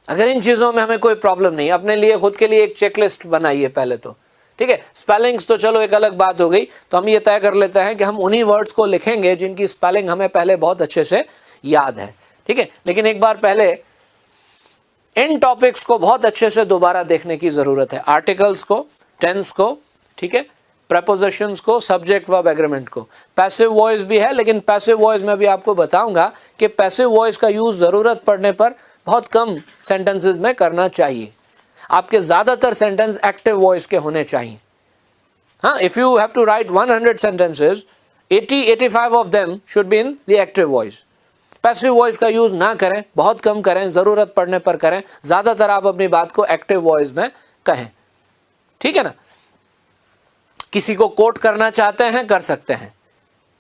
अगर इन चीजों में हमें कोई प्रॉब्लम नहीं, अपने लिए खुद के लिए एक चेकलिस्ट बनाइए पहले तो। ठीक है, स्पेलिंग्स तो चलो एक अलग बात हो गई, तो हम ये तय कर लेते हैं कि हम उन्हीं वर्ड्स को लिखेंगे जिनकी स्पेलिंग हमें पहले बहुत अच्छे से याद है। ठीक है, लेकिन एक बार पहले इन टॉपिक्स को बहुत अच्छे से दोबारा देखने की जरूरत है। आर्टिकल्स को, टेंस को, ठीक है, प्रेपोजिशंस को, सब्जेक्ट वर्ब एग्रीमेंट को। पैसिव वॉइस भी है, लेकिन पैसिव वॉइस में भी आपको बताऊंगा कि पैसिव वॉइस का यूज जरूरत पड़ने पर बहुत कम सेंटेंसेस में करना चाहिए। आपके ज्यादातर सेंटेंस एक्टिव वॉइस के होने चाहिए। हाँ, if you have to write 100 sentences, 80-85 of them should be in the active voice. Passive voice का यूज ना करें, बहुत कम करें, जरूरत पड़ने पर करें। ज्यादातर आप अपनी बात को एक्टिव वॉइस में कहें, ठीक है ना। किसी को कोट करना चाहते हैं कर सकते हैं,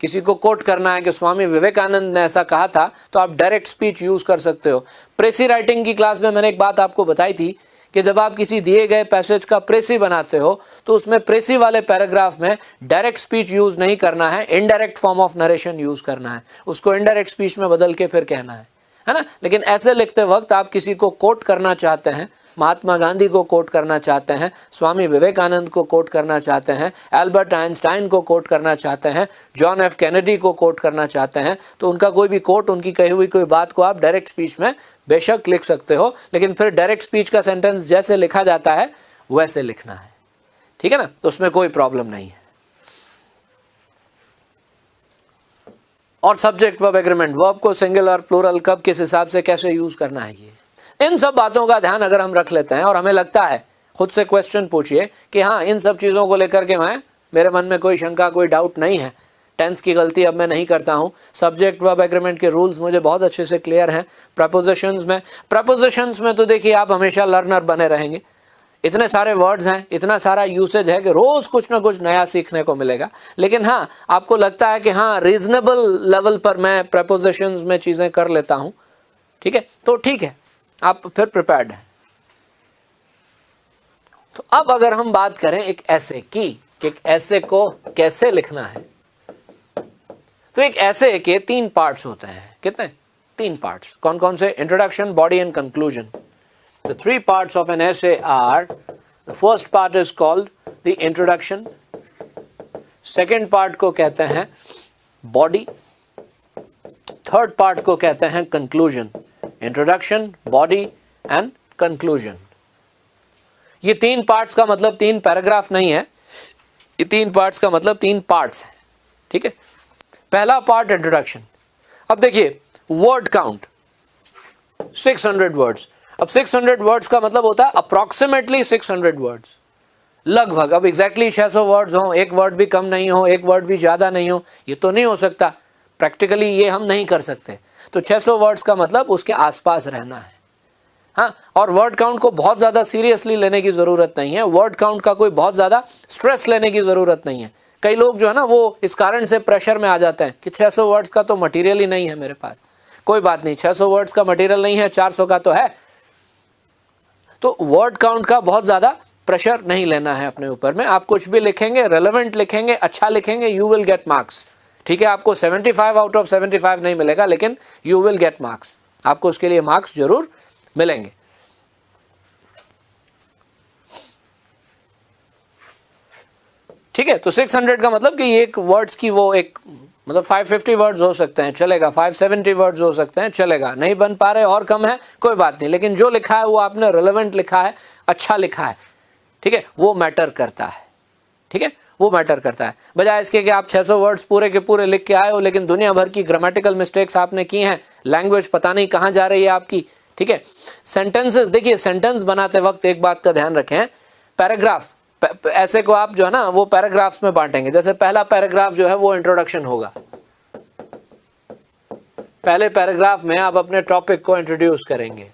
किसी को कोट करना है कि स्वामी विवेकानंद ने ऐसा कहा था तो आप डायरेक्ट स्पीच यूज कर सकते हो। प्रेसी राइटिंग की क्लास में मैंने एक बात आपको बताई थी कि जब आप किसी दिए गए पैसेज का प्रेसी बनाते हो तो उसमें प्रेसी वाले पैराग्राफ में डायरेक्ट स्पीच यूज नहीं करना है, indirect form of narration use करना है, उसको इनडायरेक्ट स्पीच में बदल के फिर कहना है ना। लेकिन ऐसे लिखते वक्त आप किसी को कोट करना चाहते हैं, महात्मा गांधी को कोट करना चाहते हैं, स्वामी विवेकानंद को कोट करना चाहते हैं, एल्बर्ट आइंस्टाइन को कोट करना चाहते हैं, जॉन एफ कैनेडी को कोट करना चाहते हैं, तो उनका कोई भी कोट, उनकी कही हुई कोई बात को आप डायरेक्ट स्पीच में बेशक लिख सकते हो, लेकिन फिर डायरेक्ट स्पीच का सेंटेंस जैसे लिखा जाता है वैसे लिखना है, ठीक है ना, तो उसमें कोई प्रॉब्लम नहीं है। और सब्जेक्ट वर्ब एग्रीमेंट, वर्ब को सिंगल और प्लूरल कब किस हिसाब से कैसे यूज करना है, ये इन सब बातों का ध्यान अगर हम रख लेते हैं और हमें लगता है, खुद से क्वेश्चन पूछिए कि हाँ इन सब चीज़ों को लेकर के मेरे मन में कोई शंका कोई डाउट नहीं है, टेंस की गलती अब मैं नहीं करता हूँ, सब्जेक्ट वर्ब एग्रीमेंट के रूल्स मुझे बहुत अच्छे से क्लियर हैं। प्रपोजिशंस में तो देखिए आप हमेशा लर्नर बने रहेंगे, इतने सारे वर्ड्स हैं, इतना सारा यूसेज है कि रोज कुछ ना कुछ नया सीखने को मिलेगा। लेकिन हाँ आपको लगता है कि हाँ रीजनेबल लेवल पर मैं प्रपोजिशंस में चीज़ें कर लेता हूँ, ठीक है, तो ठीक है, आप फिर प्रिपेयर्ड हैं। तो अब अगर हम बात करें एक ऐसे की कि एक ऐसे को कैसे लिखना है, तो एक ऐसे के 3 पार्ट्स होते हैं। कितने? 3 पार्ट्स। कौन कौन से? Introduction, body and conclusion. The 3 parts of an essay are, the first part is called the introduction, second part को कहते हैं body, third part को कहते हैं conclusion। introduction, body and conclusion। ये 3 parts का मतलब 3 पैराग्राफ नहीं है, ये 3 parts का मतलब 3 parts है, ठीक है। पहला पार्ट इंट्रोडक्शन। अब देखिए वर्ड काउंट 600 वर्ड्स। अब 600 वर्ड्स का मतलब होता है अप्रॉक्सीमेटली 600 वर्ड्स, लगभग। अब एग्जैक्टली 600 वर्ड्स हो, एक वर्ड भी कम नहीं हो, एक वर्ड भी ज़्यादा नहीं हो, ये तो नहीं हो सकता, प्रैक्टिकली ये हम नहीं कर सकते। तो 600 वर्ड्स का मतलब उसके आसपास रहना है, हाँ। और वर्ड काउंट को बहुत ज़्यादा सीरियसली लेने की ज़रूरत नहीं है, वर्ड काउंट का कोई बहुत ज़्यादा स्ट्रेस लेने की ज़रूरत नहीं है। कई लोग जो है ना वो इस कारण से प्रेशर में आ जाते हैं कि 600 वर्ड्स का तो मटीरियल ही नहीं है मेरे पास। कोई बात नहीं, 600 वर्ड्स का मटीरियल नहीं है, 400 का तो है। तो वर्ड काउंट का बहुत ज़्यादा प्रेशर नहीं लेना है अपने ऊपर में। आप कुछ भी लिखेंगे, रेलेवेंट लिखेंगे, अच्छा लिखेंगे, यू विल गेट मार्क्स, ठीक है। आपको 75 आउट ऑफ 75 नहीं मिलेगा, लेकिन यू विल गेट मार्क्स, आपको उसके लिए मार्क्स जरूर मिलेंगे। ठीक है, तो 600 का मतलब कि एक वर्ड्स की वो एक मतलब 550 वर्ड्स हो सकते हैं, चलेगा, 570 वर्ड्स हो सकते हैं, चलेगा, नहीं बन पा रहे और कम है कोई बात नहीं, लेकिन जो लिखा है वो आपने रेलेवेंट लिखा है, अच्छा लिखा है, ठीक है, वो मैटर करता है, ठीक है, वो मैटर करता है। बजाय इसके कि आप 600 वर्ड्स पूरे के पूरे लिख के आए हो लेकिन दुनिया भर की ग्रामेटिकल मिस्टेक्स आपने की हैं, लैंग्वेज पता नहीं कहाँ जा रही है आपकी, ठीक है। सेंटेंसेस, देखिए सेंटेंस बनाते वक्त एक बात का ध्यान रखें, पैराग्राफ ऐसे को आप जो है ना वो पैराग्राफ्स में बांटेंगे। जैसे पहला पैराग्राफ जो है वो इंट्रोडक्शन होगा, पहले पैराग्राफ में आप अपने टॉपिक को इंट्रोड्यूस करेंगे,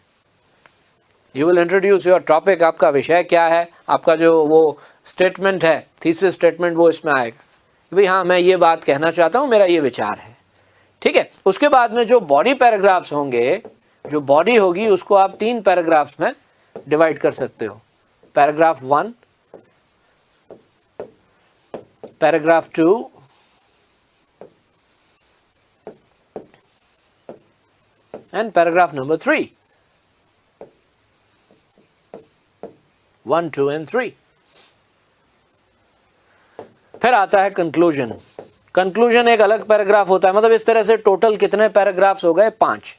you will introduce your topic, आपका विषय क्या है, आपका जो वो स्टेटमेंट है, थीसिस स्टेटमेंट, वो इसमें आएगा कि भाई हाँ मैं ये बात कहना चाहता हूँ, मेरा ये विचार है, ठीक है। उसके बाद में जो बॉडी पैराग्राफ्स होंगे, जो बॉडी होगी उसको आप 3 पैराग्राफ्स में डिवाइड कर सकते हो। Paragraph 1, paragraph 2 and paragraph number 3, 1, 2 and 3। फिर आता है कंक्लूजन। कंक्लूजन एक अलग पैराग्राफ होता है, मतलब इस तरह से टोटल कितने पैराग्राफ्स हो गए? 5।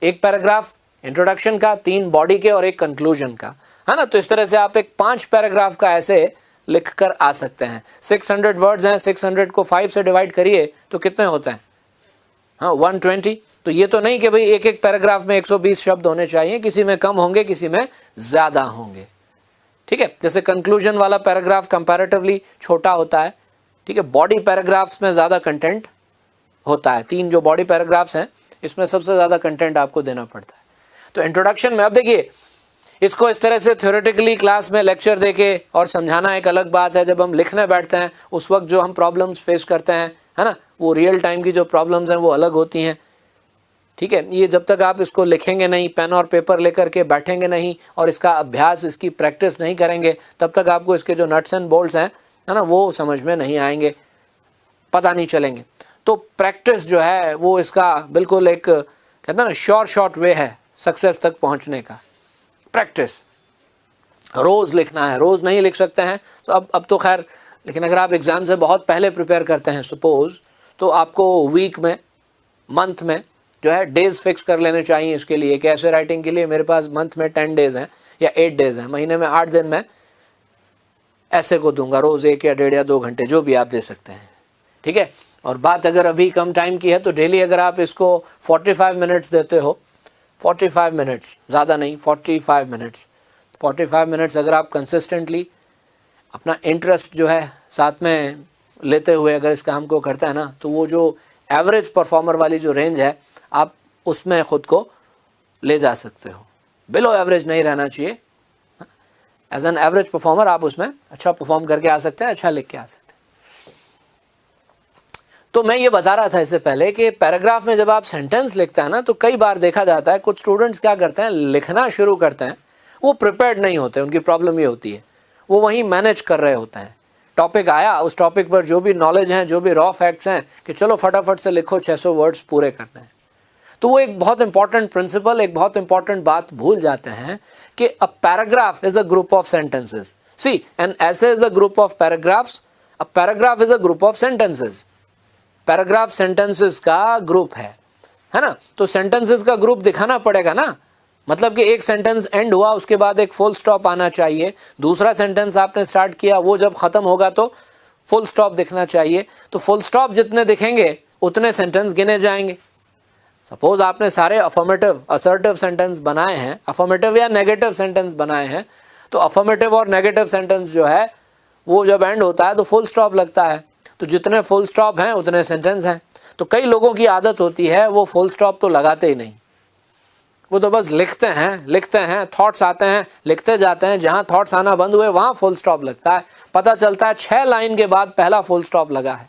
एक पैराग्राफ इंट्रोडक्शन का, 3 बॉडी के और 1 कंक्लूजन का, है ना। तो इस तरह से आप एक 5 पैराग्राफ का ऐसे लिख कर आ सकते हैं। 600 वर्ड्स हैं, 600 को 5 से डिवाइड करिए तो कितने होते हैं? हाँ 120। तो ये तो नहीं कि भाई एक एक पैराग्राफ में 120 शब्द होने चाहिए, किसी में कम होंगे, किसी में ज़्यादा होंगे, ठीक है। जैसे कंक्लूजन वाला पैराग्राफ कंपैरेटिवली छोटा होता है, ठीक है। बॉडी पैराग्राफ्स में ज़्यादा कंटेंट होता है, 3 जो बॉडी पैराग्राफ्स हैं इसमें सबसे ज़्यादा कंटेंट आपको देना पड़ता है। तो इंट्रोडक्शन में अब देखिए इसको इस तरह से थ्योरेटिकली क्लास में लेक्चर देके और समझाना एक अलग बात है। जब हम लिखने बैठते हैं उस वक्त जो हम प्रॉब्लम्स फेस करते हैं, है ना, वो रियल टाइम की जो प्रॉब्लम्स हैं वो अलग होती हैं। ठीक है, ये जब तक आप इसको लिखेंगे नहीं, पेन और पेपर लेकर के बैठेंगे नहीं और इसका अभ्यास, इसकी प्रैक्टिस नहीं करेंगे, तब तक आपको इसके जो नट्स एंड बोल्ट्स हैं, है ना, वो समझ में नहीं आएंगे, पता नहीं चलेंगे। तो प्रैक्टिस जो है वो इसका बिल्कुल एक, कहते हैं ना, शॉर्ट वे है सक्सेस तक पहुंचने का। प्रैक्टिस, रोज़ लिखना है। रोज़ नहीं लिख सकते हैं तो अब तो खैर, लेकिन अगर आप एग्ज़ाम से बहुत पहले प्रिपेयर करते हैं सपोज़, तो आपको वीक में, मंथ में जो है डेज़ फिक्स कर लेने चाहिए इसके लिए कि ऐसे राइटिंग के लिए मेरे पास मंथ में 10 डेज़ हैं या 8 डेज़ हैं, महीने में 8 दिन मैं ऐसे को दूंगा, रोज़ 1 या 1.5 या 2 घंटे जो भी आप दे सकते हैं। ठीक है, और बात अगर अभी कम टाइम की है तो डेली अगर आप इसको 45 मिनट्स देते हो, 45 मिनट्स, ज़्यादा नहीं, 45 मिनट्स अगर आप कंसिस्टेंटली अपना इंटरेस्ट जो है साथ में लेते हुए अगर इस काम को करते हैं ना, तो वो जो एवरेज परफॉर्मर वाली जो रेंज है आप उसमें ख़ुद को ले जा सकते हो। बिलो एवरेज नहीं रहना चाहिए, एज एन एवरेज परफॉर्मर आप उसमें अच्छा परफॉर्म करके आ सकते हैं, अच्छा लिख के आ सकते हैं। तो मैं ये बता रहा था इससे पहले कि पैराग्राफ में जब आप सेंटेंस लिखते हैं ना, तो कई बार देखा जाता है कुछ स्टूडेंट्स क्या करते हैं, लिखना शुरू करते हैं, वो प्रिपेयर्ड नहीं होते। उनकी प्रॉब्लम ये होती है, वो वहीं मैनेज कर रहे होते हैं। टॉपिक आया, उस टॉपिक पर जो भी नॉलेज है, जो भी रॉ फैक्ट्स हैं, कि चलो फटाफट से लिखो, 600 वर्ड्स पूरे करने हैं। तो वो एक बहुत इंपॉर्टेंट प्रिंसिपल, एक बहुत इंपॉर्टेंट बात भूल जाते हैं कि a paragraph is a group of sentences. See, an essay is a group of paragraphs, a paragraph is a group of sentences. Paragraph sentences का ग्रुप है ना, तो सेंटेंसेस का ग्रुप दिखाना पड़ेगा ना। मतलब कि एक सेंटेंस एंड हुआ, उसके बाद एक फुल स्टॉप आना चाहिए। दूसरा सेंटेंस आपने स्टार्ट किया, वो जब खत्म होगा तो फुल स्टॉप दिखना चाहिए। तो फुल स्टॉप जितने दिखेंगे उतने सेंटेंस गिने जाएंगे। सपोज आपने सारे अफर्मेटिव, असर्टिव सेंटेंस बनाए हैं, अफर्मेटिव या नेगेटिव सेंटेंस बनाए हैं, तो अफर्मेटिव और नेगेटिव सेंटेंस जो है वो जब एंड होता है तो फुल स्टॉप लगता है। तो जितने फुल स्टॉप हैं उतने सेंटेंस हैं। तो कई लोगों की आदत होती है वो फुल स्टॉप तो लगाते ही नहीं, वो तो बस लिखते हैं, थॉट्स आते हैं, लिखते जाते हैं, जहां थॉट्स आना बंद हुए वहां फुल स्टॉप लगता है। पता चलता है 6 लाइन के बाद पहला फुल स्टॉप लगा है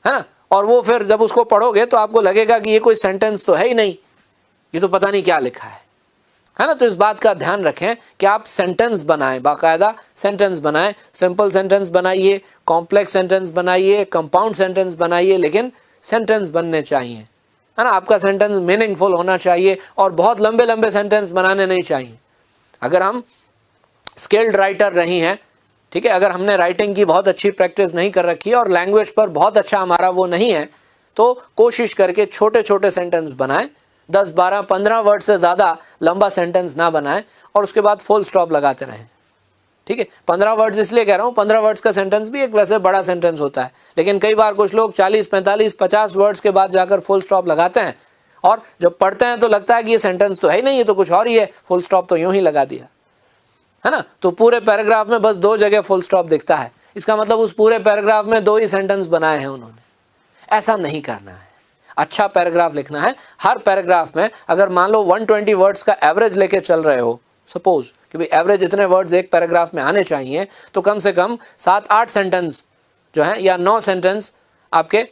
ना। और वो फिर जब उसको पढ़ोगे तो आपको लगेगा कि ये कोई सेंटेंस तो है ही नहीं, ये तो पता नहीं क्या लिखा है ना। तो इस बात का ध्यान रखें कि आप सेंटेंस बनाएं, बाकायदा सेंटेंस बनाएं। सिंपल सेंटेंस बनाइए, कॉम्प्लेक्स सेंटेंस बनाइए, कंपाउंड सेंटेंस बनाइए, लेकिन सेंटेंस बनने चाहिए, है ना। आपका सेंटेंस मीनिंगफुल होना चाहिए और बहुत लंबे लंबे सेंटेंस बनाने नहीं चाहिए। अगर हम स्किल्ड राइटर नहीं हैं, ठीक है, अगर हमने राइटिंग की बहुत अच्छी प्रैक्टिस नहीं कर रखी है और लैंग्वेज पर बहुत अच्छा हमारा वो नहीं है, तो कोशिश करके छोटे छोटे सेंटेंस बनाएं, 10, 12, 15 वर्ड से ज़्यादा लंबा सेंटेंस ना बनाएं और उसके बाद फुल स्टॉप लगाते रहें। ठीक है, 15 वर्ड्स इसलिए कह रहा हूँ, 15 वर्ड्स का सेंटेंस भी एक वैसे बड़ा सेंटेंस होता है, लेकिन कई बार कुछ लोग 40, 45, 50 वर्ड्स के बाद जाकर फुल स्टॉप लगाते हैं और जब पढ़ते हैं तो लगता है कि ये सेंटेंस तो है ही नहीं, ये तो कुछ और ही है, फुल स्टॉप तो यूं ही लगा दिया, है ना। तो पूरे पैराग्राफ में बस 2 जगह फुल स्टॉप दिखता है, इसका मतलब उस पूरे पैराग्राफ में 2 ही सेंटेंस बनाए हैं उन्होंने। ऐसा नहीं करना है। अच्छा पैराग्राफ लिखना है। हर पैराग्राफ में अगर मान लो 120 वर्ड्स का एवरेज लेके चल रहे हो, सपोज कि भाई एवरेज इतने वर्ड्स एक पैराग्राफ में आने चाहिए, तो कम से कम 7-8 सेंटेंस जो है या 9 सेंटेंस आपके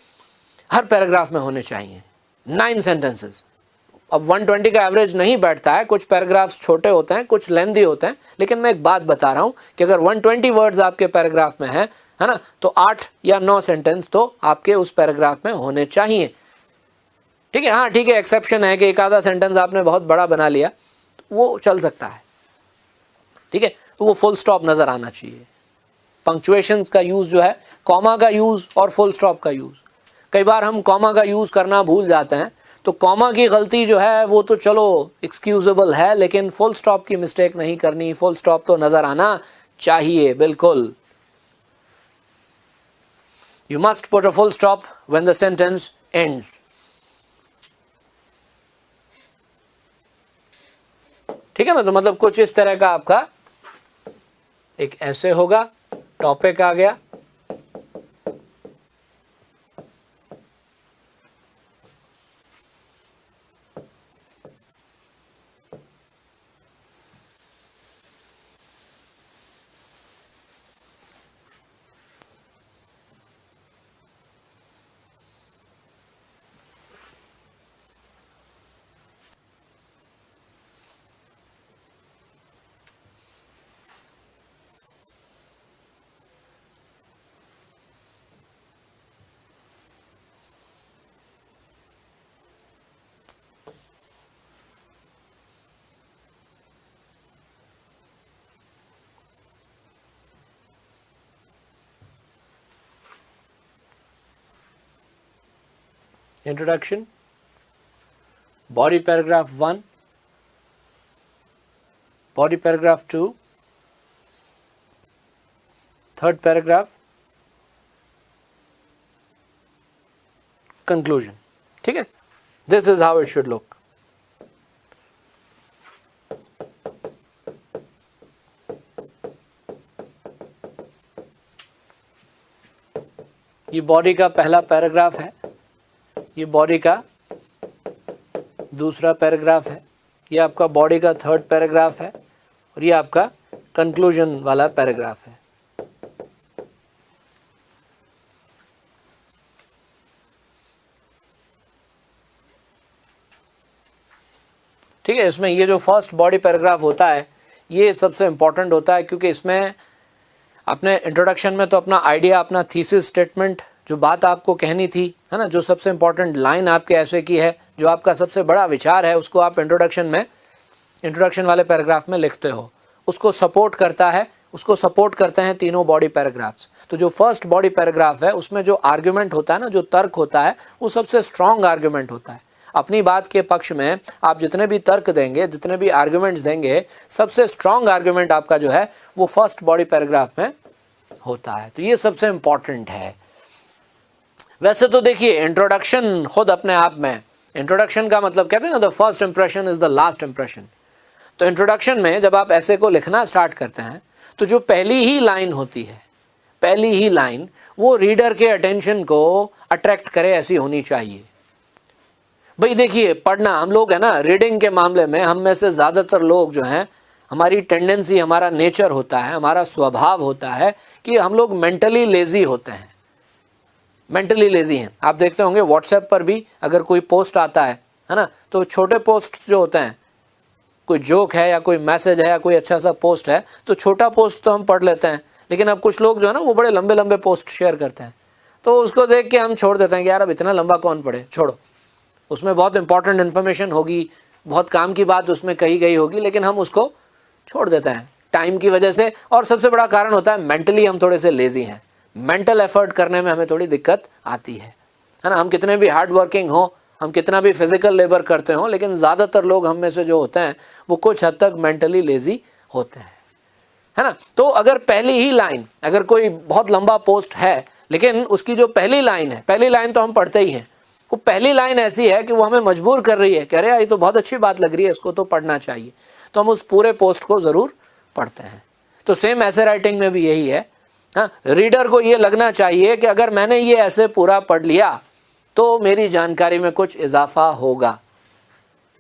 हर पैराग्राफ में होने चाहिए, 9 सेंटेंसेस। अब 120 का एवरेज नहीं बैठता है, कुछ पैराग्राफ्स छोटे होते हैं, कुछ लेंदी होते हैं, लेकिन मैं एक बात बता रहा हूं कि अगर 120 वर्ड्स आपके पैराग्राफ में है ना, तो 8 या 9 सेंटेंस तो आपके उस पैराग्राफ में होने चाहिए। ठीक है, हाँ ठीक है, एक्सेप्शन है कि एक आधा सेंटेंस आपने बहुत बड़ा बना लिया, तो वो चल सकता है। ठीक है, तो वो फुल स्टॉप नजर आना चाहिए। पंक्चुएशन का यूज जो है, कॉमा का यूज और फुल स्टॉप का यूज, कई बार हम कॉमा का यूज करना भूल जाते हैं, तो कॉमा की गलती जो है वो तो चलो एक्सक्यूजेबल है, लेकिन फुल स्टॉप की मिस्टेक नहीं करनी। फुल स्टॉप तो नजर आना चाहिए, बिल्कुल। You must put a full stop when the sentence ends. ठीक है ना, तो मतलब कुछ इस तरह का आपका एक ऐसे होगा, टॉपिक आ गया, introduction, body paragraph 1, body paragraph 2, third paragraph, conclusion. ठीक है, this is how it should look. ये बॉडी का पहला पैराग्राफ है, ये बॉडी का दूसरा पैराग्राफ है, ये आपका बॉडी का थर्ड पैराग्राफ है और ये आपका कंक्लूजन वाला पैराग्राफ है। ठीक है, इसमें ये जो फर्स्ट बॉडी पैराग्राफ होता है ये सबसे इम्पॉर्टेंट होता है, क्योंकि इसमें अपने इंट्रोडक्शन में तो अपना आइडिया, अपना थीसिस स्टेटमेंट, जो बात आपको कहनी थी, है ना, जो सबसे इम्पॉर्टेंट लाइन आपके ऐसे की है, जो आपका सबसे बड़ा विचार है, उसको आप इंट्रोडक्शन वाले पैराग्राफ में लिखते हो। उसको सपोर्ट करता है, उसको सपोर्ट करते हैं तीनों बॉडी पैराग्राफ्स। तो जो फर्स्ट बॉडी पैराग्राफ है उसमें जो आर्ग्यूमेंट होता है ना, जो तर्क होता है, वो सबसे स्ट्रॉन्ग आर्ग्यूमेंट होता है। अपनी बात के पक्ष में आप जितने भी तर्क देंगे, जितने भी आर्ग्यूमेंट्स देंगे, सबसे स्ट्रॉन्ग आर्ग्यूमेंट आपका जो है वो फर्स्ट बॉडी पैराग्राफ में होता है। तो ये सबसे इम्पॉर्टेंट है। वैसे तो देखिए, इंट्रोडक्शन खुद अपने आप में, इंट्रोडक्शन का मतलब कहते हैं ना, the first impression is the last impression. तो इंट्रोडक्शन में जब आप ऐसे को लिखना स्टार्ट करते हैं तो जो पहली ही लाइन होती है, पहली ही लाइन, वो रीडर के अटेंशन को अट्रैक्ट करे, ऐसी होनी चाहिए। भाई देखिए, पढ़ना, हम लोग है ना, रीडिंग के मामले में हम में से ज़्यादातर लोग जो हैं, हमारी टेंडेंसी, हमारा नेचर होता है, हमारा स्वभाव होता है कि हम लोग मेंटली लेज़ी होते हैं, मेंटली लेज़ी हैं। आप देखते होंगे व्हाट्सएप पर भी अगर कोई पोस्ट आता है ना, तो छोटे पोस्ट जो होते हैं, कोई जोक है या कोई मैसेज है या कोई अच्छा सा पोस्ट है, तो छोटा पोस्ट तो हम पढ़ लेते हैं, लेकिन अब कुछ लोग जो है ना वो बड़े लंबे लंबे पोस्ट शेयर करते हैं, तो उसको देख के हम छोड़ देते हैं कि यार अब इतना लंबा कौन पढ़े, छोड़ो, उसमें बहुत इंपॉर्टेंट इन्फॉर्मेशन होगी, बहुत काम की बात उसमें कही गई होगी, लेकिन हम उसको छोड़ देते हैं टाइम की वजह से। और सबसे बड़ा कारण होता है मेंटली हम थोड़े से लेज़ी हैं, मेंटल एफर्ट करने में हमें थोड़ी दिक्कत आती है ना। हम कितने भी हार्ड वर्किंग हो, हम कितना भी फिजिकल लेबर करते हो, लेकिन ज़्यादातर लोग हम में से जो होते हैं वो कुछ हद तक मेंटली लेज़ी होते हैं, है ना। तो अगर पहली ही लाइन, अगर कोई बहुत लंबा पोस्ट है लेकिन उसकी जो पहली लाइन है, पहली लाइन तो हम पढ़ते ही हैं, वो पहली लाइन ऐसी है कि वो हमें मजबूर कर रही है कि अरे ये तो बहुत अच्छी बात लग रही है, इसको तो पढ़ना चाहिए, तो हम उस पूरे पोस्ट को ज़रूर पढ़ते हैं। तो सेम ऐसे राइटिंग में भी यही है, हाँ, रीडर को ये लगना चाहिए कि अगर मैंने ये ऐसे पूरा पढ़ लिया तो मेरी जानकारी में कुछ इजाफा होगा,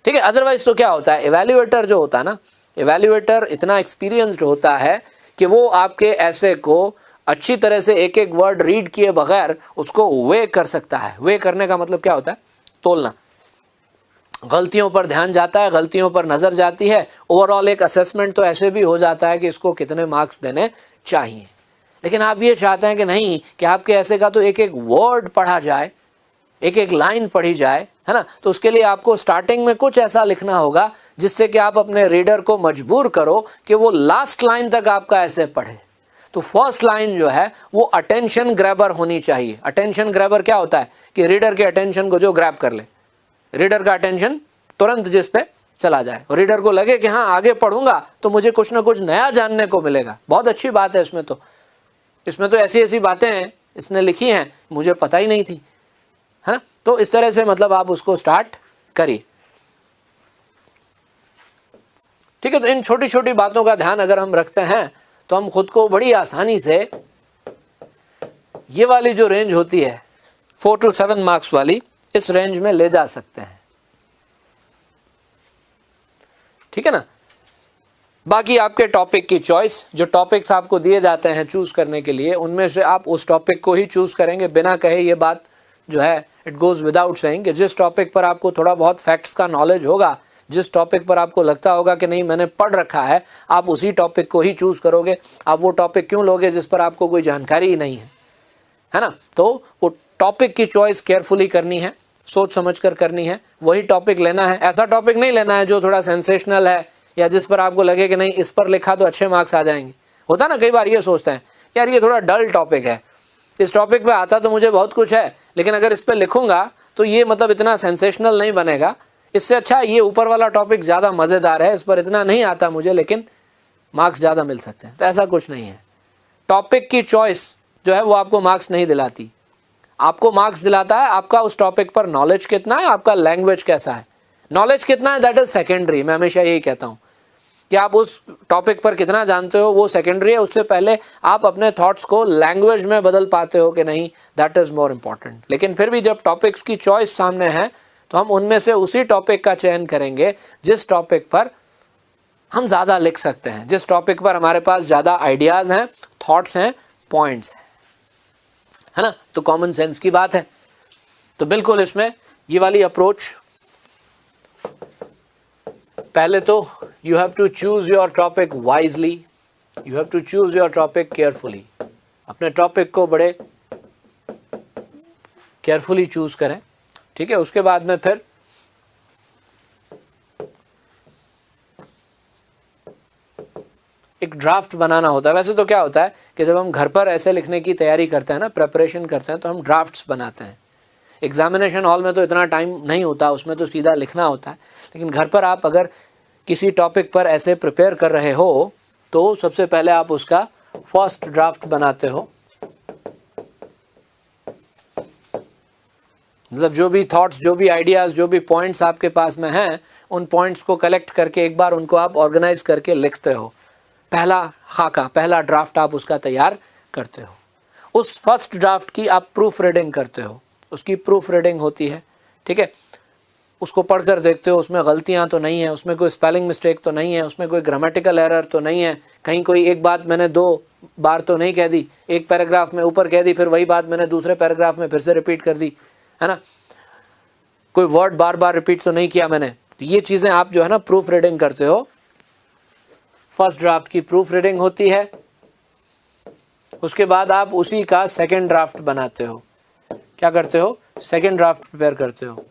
ठीक है। अदरवाइज तो क्या होता है, एवैल्यूएटर जो होता है ना, एवैल्यूएटर इतना एक्सपीरियंस्ड होता है कि वो आपके ऐसे को अच्छी तरह से एक एक वर्ड रीड किए बगैर उसको वे कर सकता है। वे करने का मतलब क्या होता है, तोलना। गलतियों पर ध्यान जाता है, गलतियों पर नज़र जाती है, ओवरऑल एक असेसमेंट तो ऐसे भी हो जाता है कि इसको कितने मार्क्स देने चाहिए। लेकिन आप ये चाहते हैं कि नहीं, कि आपके ऐसे का तो एक एक वर्ड पढ़ा जाए, एक एक लाइन पढ़ी जाए, है ना। तो उसके लिए आपको स्टार्टिंग में कुछ ऐसा लिखना होगा जिससे कि आप अपने रीडर को मजबूर करो कि वो लास्ट लाइन तक आपका ऐसे पढ़े। तो फर्स्ट लाइन जो है वो अटेंशन ग्रैबर होनी चाहिए। अटेंशन ग्रैबर क्या होता है कि रीडर के अटेंशन को जो ग्रैब कर ले, रीडर का अटेंशन तुरंत जिस पे चला जाए, और रीडर को लगे कि हाँ आगे पढ़ूंगा तो मुझे कुछ ना कुछ नया जानने को मिलेगा। बहुत अच्छी बात है, इसमें तो ऐसी ऐसी बातें हैं इसने लिखी हैं, मुझे पता ही नहीं थी, है ना। तो इस तरह से मतलब आप उसको स्टार्ट करिए, ठीक है। तो इन छोटी छोटी बातों का ध्यान अगर हम रखते हैं तो हम खुद को बड़ी आसानी से ये वाली जो रेंज होती है 4 to 7 मार्क्स वाली, इस रेंज में ले जा सकते हैं, ठीक है ना। बाकी आपके टॉपिक की चॉइस, जो टॉपिक्स आपको दिए जाते हैं चूज करने के लिए, उनमें से आप उस टॉपिक को ही चूज करेंगे, बिना कहे ये बात जो है इट गोज विदाउट सेइंग कि जिस टॉपिक पर आपको थोड़ा बहुत फैक्ट्स का नॉलेज होगा, जिस टॉपिक पर आपको लगता होगा कि नहीं मैंने पढ़ रखा है, आप उसी टॉपिक को ही चूज करोगे। आप वो टॉपिक क्यों लोगे जिस पर आपको कोई जानकारी ही नहीं है ना। तो वो टॉपिक की चॉइस केयरफुली करनी है, सोच समझ कर करनी है, वही टॉपिक लेना है। ऐसा टॉपिक नहीं लेना है जो थोड़ा सेंसेशनल है या जिस पर आपको लगे कि नहीं इस पर लिखा तो अच्छे मार्क्स आ जाएंगे। होता ना, कई बार ये सोचते हैं यार ये थोड़ा डल टॉपिक है, इस टॉपिक पे आता तो मुझे बहुत कुछ है, लेकिन अगर इस पर लिखूंगा तो ये मतलब इतना सेंसेशनल नहीं बनेगा। इससे अच्छा ये ऊपर वाला टॉपिक ज़्यादा मज़ेदार है, इस पर इतना नहीं आता मुझे, लेकिन मार्क्स ज़्यादा मिल सकते हैं। तो ऐसा कुछ नहीं है। टॉपिक की चॉइस जो है वो आपको मार्क्स नहीं दिलाती, आपको मार्क्स दिलाता है आपका उस टॉपिक पर नॉलेज कितना है, आपका लैंग्वेज कैसा है। नॉलेज कितना है दैट इज़ सेकेंडरी। मैं हमेशा यही कहता हूँ कि आप उस टॉपिक पर कितना जानते हो वो सेकेंडरी है, उससे पहले आप अपने थॉट्स को लैंग्वेज में बदल पाते हो कि नहीं, दैट इज़ मोर इम्पॉर्टेंट। लेकिन फिर भी जब टॉपिक्स की चॉइस सामने है तो हम उनमें से उसी टॉपिक का चयन करेंगे जिस टॉपिक पर हम ज़्यादा लिख सकते हैं, जिस टॉपिक पर हमारे पास ज़्यादा आइडियाज़ हैं, थॉट्स हैं, पॉइंट्स हैं, है ना। तो कॉमन सेंस की बात है। तो बिल्कुल इसमें ये वाली अप्रोच, पहले तो you have to choose your topic wisely, you have to choose your topic carefully. अपने टॉपिक को बड़े केयरफुली चूज़ करें, ठीक है। उसके बाद में फिर एक ड्राफ्ट बनाना होता है। वैसे तो क्या होता है कि जब हम घर पर ऐसे लिखने की तैयारी करते हैं ना, प्रेपरेशन करते हैं, तो हम ड्राफ्ट्स बनाते हैं। एग्जामिनेशन हॉल में तो इतना टाइम नहीं होता, उसमें तो सीधा लिखना होता है। लेकिन घर पर आप अगर किसी टॉपिक पर ऐसे प्रिपेयर कर रहे हो तो सबसे पहले आप उसका फर्स्ट ड्राफ्ट बनाते हो। मतलब जो भी थॉट्स, जो भी आइडियाज़, जो भी पॉइंट्स आपके पास में हैं, उन पॉइंट्स को कलेक्ट करके एक बार उनको आप ऑर्गेनाइज करके लिखते हो। पहला खाका, पहला ड्राफ्ट आप उसका तैयार करते हो। उस फर्स्ट ड्राफ्ट की आप प्रूफ रीडिंग करते हो, उसकी प्रूफ रीडिंग होती है, ठीक है। उसको पढ़कर देखते हो उसमें गलतियां तो नहीं है, उसमें कोई स्पेलिंग मिस्टेक तो नहीं है, उसमें कोई ग्रामेटिकल एरर तो नहीं है, कहीं कोई एक बात मैंने 2 बार तो नहीं कह दी, एक पैराग्राफ में ऊपर कह दी, फिर वही बात मैंने दूसरे पैराग्राफ में फिर से रिपीट कर दी, है ना। कोई वर्ड बार बार रिपीट तो नहीं किया मैंने। तो ये चीज़ें आप जो है ना प्रूफ रीडिंग करते हो। फर्स्ट ड्राफ्ट की प्रूफ रीडिंग होती है। उसके बाद आप उसी का सेकेंड ड्राफ्ट बनाते हो। क्या करते हो? सेकेंड ड्राफ्ट प्रिपेयर करते हो।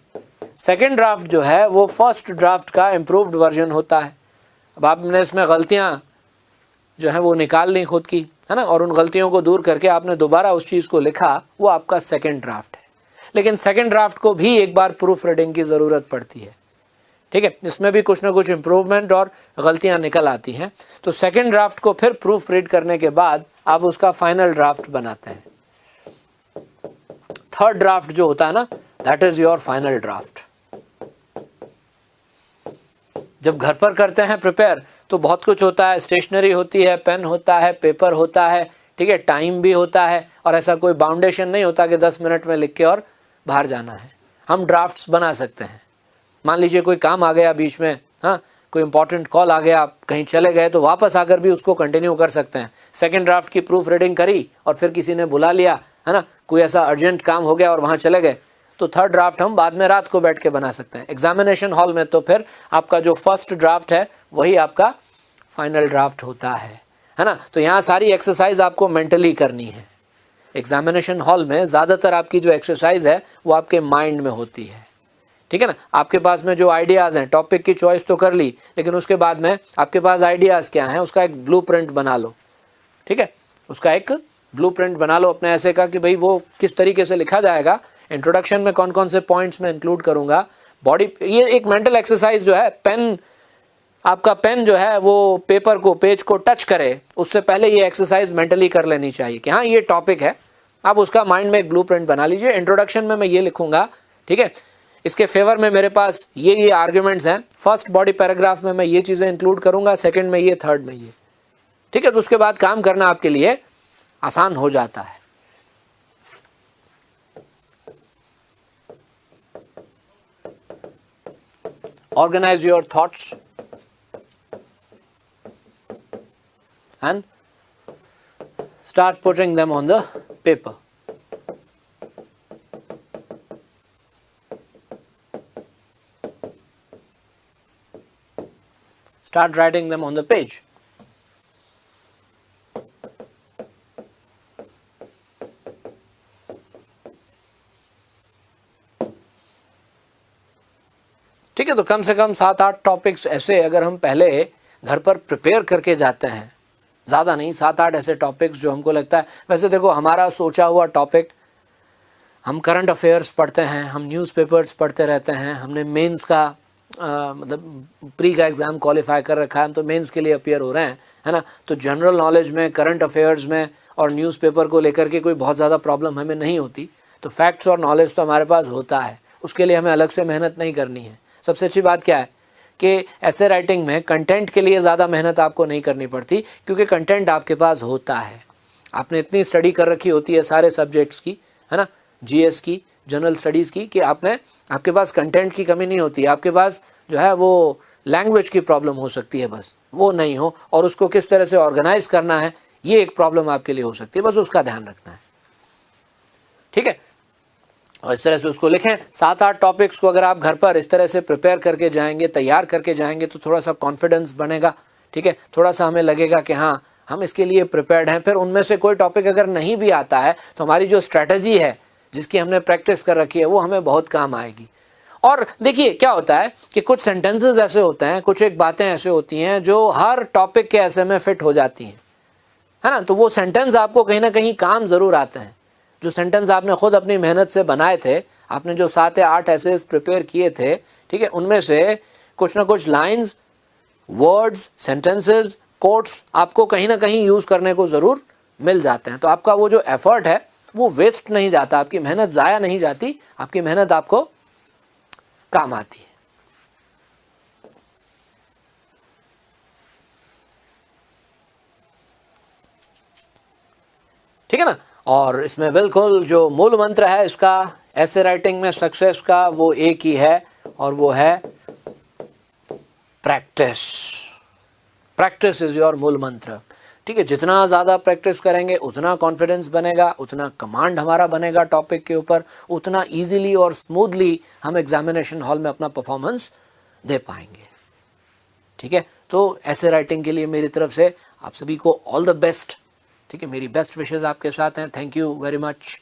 सेकेंड ड्राफ्ट जो है वो फर्स्ट ड्राफ्ट का इम्प्रूव्ड वर्जन होता है। अब आपने इसमें गलतियाँ जो है वो निकाल ली खुद की, है ना, और उन गलतियों को दूर करके आपने दोबारा उस चीज़ को लिखा, वो आपका सेकेंड ड्राफ्ट है। लेकिन सेकेंड ड्राफ्ट को भी एक बार प्रूफ रीडिंग की ज़रूरत पड़ती है, ठीक है। इसमें भी कुछ ना कुछ इम्प्रूवमेंट और गलतियां निकल आती हैं। तो सेकेंड ड्राफ्ट को फिर प्रूफ रीड करने के बाद आप उसका फाइनल ड्राफ्ट बनाते हैं। थर्ड ड्राफ्ट जो होता है ना, that is your final draft. जब घर पर करते हैं प्रिपेयर तो बहुत कुछ होता है, स्टेशनरी होती है, पेन होता है, पेपर होता है, ठीक है, टाइम भी होता है, और ऐसा कोई बाउंडेशन नहीं होता कि 10 मिनट में लिख के और बाहर जाना है। हम ड्राफ्ट्स बना सकते हैं। मान लीजिए कोई काम आ गया बीच में, हाँ, कोई इंपॉर्टेंट कॉल आ गया, आप कहीं चले गए, तो वापस आकर भी उसको कंटिन्यू कर सकते हैं। सेकंड ड्राफ्ट की प्रूफ रीडिंग करी और फिर किसी ने बुला लिया, है ना, कोई ऐसा अर्जेंट काम हो गया और वहाँ चले गए, तो थर्ड ड्राफ्ट हम बाद में रात को बैठ के बना सकते हैं। एग्जामिनेशन हॉल में तो फिर आपका जो फर्स्ट ड्राफ्ट है वही आपका फाइनल ड्राफ्ट होता है ना। तो यहाँ सारी एक्सरसाइज आपको मेंटली करनी है। एग्जामिनेशन हॉल में ज़्यादातर आपकी जो एक्सरसाइज है वो आपके माइंड में होती है, ठीक है ना। आपके पास में जो आइडियाज़ हैं, टॉपिक की चॉइस तो कर ली, लेकिन उसके बाद में आपके पास आइडियाज़ क्या हैं उसका एक ब्लूप्रिंट बना लो, ठीक है। उसका एक ब्लूप्रिंट बना लो अपने ऐसे का कि भाई वो किस तरीके से लिखा जाएगा, इंट्रोडक्शन में कौन कौन से पॉइंट्स में इंक्लूड करूँगा, बॉडी, ये एक मेंटल एक्सरसाइज जो है। पेन, आपका पेन जो है वो पेपर को, पेज को टच करे उससे पहले ये एक्सरसाइज मेंटली कर लेनी चाहिए कि हाँ ये टॉपिक है। आप उसका माइंड में एक ब्लूप्रिंट बना लीजिए। इंट्रोडक्शन में मैं ये लिखूंगा, ठीक है, इसके फेवर में मेरे पास ये आर्ग्यूमेंट्स हैं, फर्स्ट बॉडी पैराग्राफ में मैं ये चीज़ें इंक्लूड करूंगा, सेकंड में ये, थर्ड में ये, ठीक है। तो उसके बाद काम करना आपके लिए आसान हो जाता है। Organise your thoughts and start putting them on the paper. Start writing them on the page. ठीक है, तो कम से कम 7-8 टॉपिक्स ऐसे अगर हम पहले घर पर प्रिपेयर करके जाते हैं, ज़्यादा नहीं, 7-8 ऐसे टॉपिक्स जो हमको लगता है, वैसे देखो हमारा सोचा हुआ टॉपिक हम करंट अफेयर्स पढ़ते हैं, हम न्यूज़पेपर्स पढ़ते रहते हैं, हमने मेंस का मतलब प्री का एग्ज़ाम क्वालिफाई कर रखा है, हम तो मेंस के लिए अपीयर हो रहे हैं, है ना। तो जनरल नॉलेज में, करंट अफेयर्स में और न्यूज़पेपर को लेकर के कोई बहुत ज़्यादा प्रॉब्लम हमें नहीं होती। तो फैक्ट्स और नॉलेज तो हमारे पास होता है, उसके लिए हमें अलग से मेहनत नहीं करनी है। सबसे अच्छी बात क्या है कि ऐसे राइटिंग में कंटेंट के लिए ज़्यादा मेहनत आपको नहीं करनी पड़ती, क्योंकि कंटेंट आपके पास होता है। आपने इतनी स्टडी कर रखी होती है सारे सब्जेक्ट्स की, है ना, जीएस की, जनरल स्टडीज़ की, कि आपके पास कंटेंट की कमी नहीं होती। आपके पास जो है वो लैंग्वेज की प्रॉब्लम हो सकती है, बस वो नहीं हो, और उसको किस तरह से ऑर्गेनाइज करना है ये एक प्रॉब्लम आपके लिए हो सकती है, बस उसका ध्यान रखना है, ठीक है। और इस तरह से उसको लिखें। 7-8 टॉपिक्स को अगर आप घर पर इस तरह से प्रिपेयर करके जाएंगे, तैयार करके जाएंगे, तो थोड़ा सा कॉन्फिडेंस बनेगा, ठीक है। थोड़ा सा हमें लगेगा कि हाँ हम इसके लिए प्रिपेयर्ड हैं। फिर उनमें से कोई टॉपिक अगर नहीं भी आता है तो हमारी जो स्ट्रैटेजी है जिसकी हमने प्रैक्टिस कर रखी है वो हमें बहुत काम आएगी। और देखिए क्या होता है कि कुछ सेंटेंसेस ऐसे होते हैं, कुछ एक बातें ऐसे होती हैं जो हर टॉपिक के ऐसे में फिट हो जाती हैं, है ना। तो वो सेंटेंस आपको कहीं ना कहीं काम ज़रूर आते हैं। जो सेंटेंस आपने खुद अपनी मेहनत से बनाए थे, आपने जो 7 या 8 एसेज प्रिपेयर किए थे, ठीक है, उनमें से कुछ ना कुछ लाइंस, वर्ड्स, सेंटेंसेस, कोट्स आपको कहीं ना कहीं यूज़ करने को ज़रूर मिल जाते हैं। तो आपका वो जो एफर्ट है वो वेस्ट नहीं जाता, आपकी मेहनत ज़ाया नहीं जाती, आपकी मेहनत आपको काम आती है। ठीक है ना। और इसमें बिल्कुल जो मूल मंत्र है इसका ऐसे राइटिंग में सक्सेस का वो एक ही है, और वो है प्रैक्टिस। प्रैक्टिस इज योर मूल मंत्र, ठीक है। जितना ज़्यादा प्रैक्टिस करेंगे उतना कॉन्फिडेंस बनेगा, उतना कमांड हमारा बनेगा टॉपिक के ऊपर, उतना इजीली और स्मूथली हम एग्जामिनेशन हॉल में अपना परफॉर्मेंस दे पाएंगे, ठीक है। तो ऐसे राइटिंग के लिए मेरी तरफ से आप सभी को ऑल द बेस्ट, ठीक है। मेरी बेस्ट विशेज़ आपके साथ हैं। Thank you very much.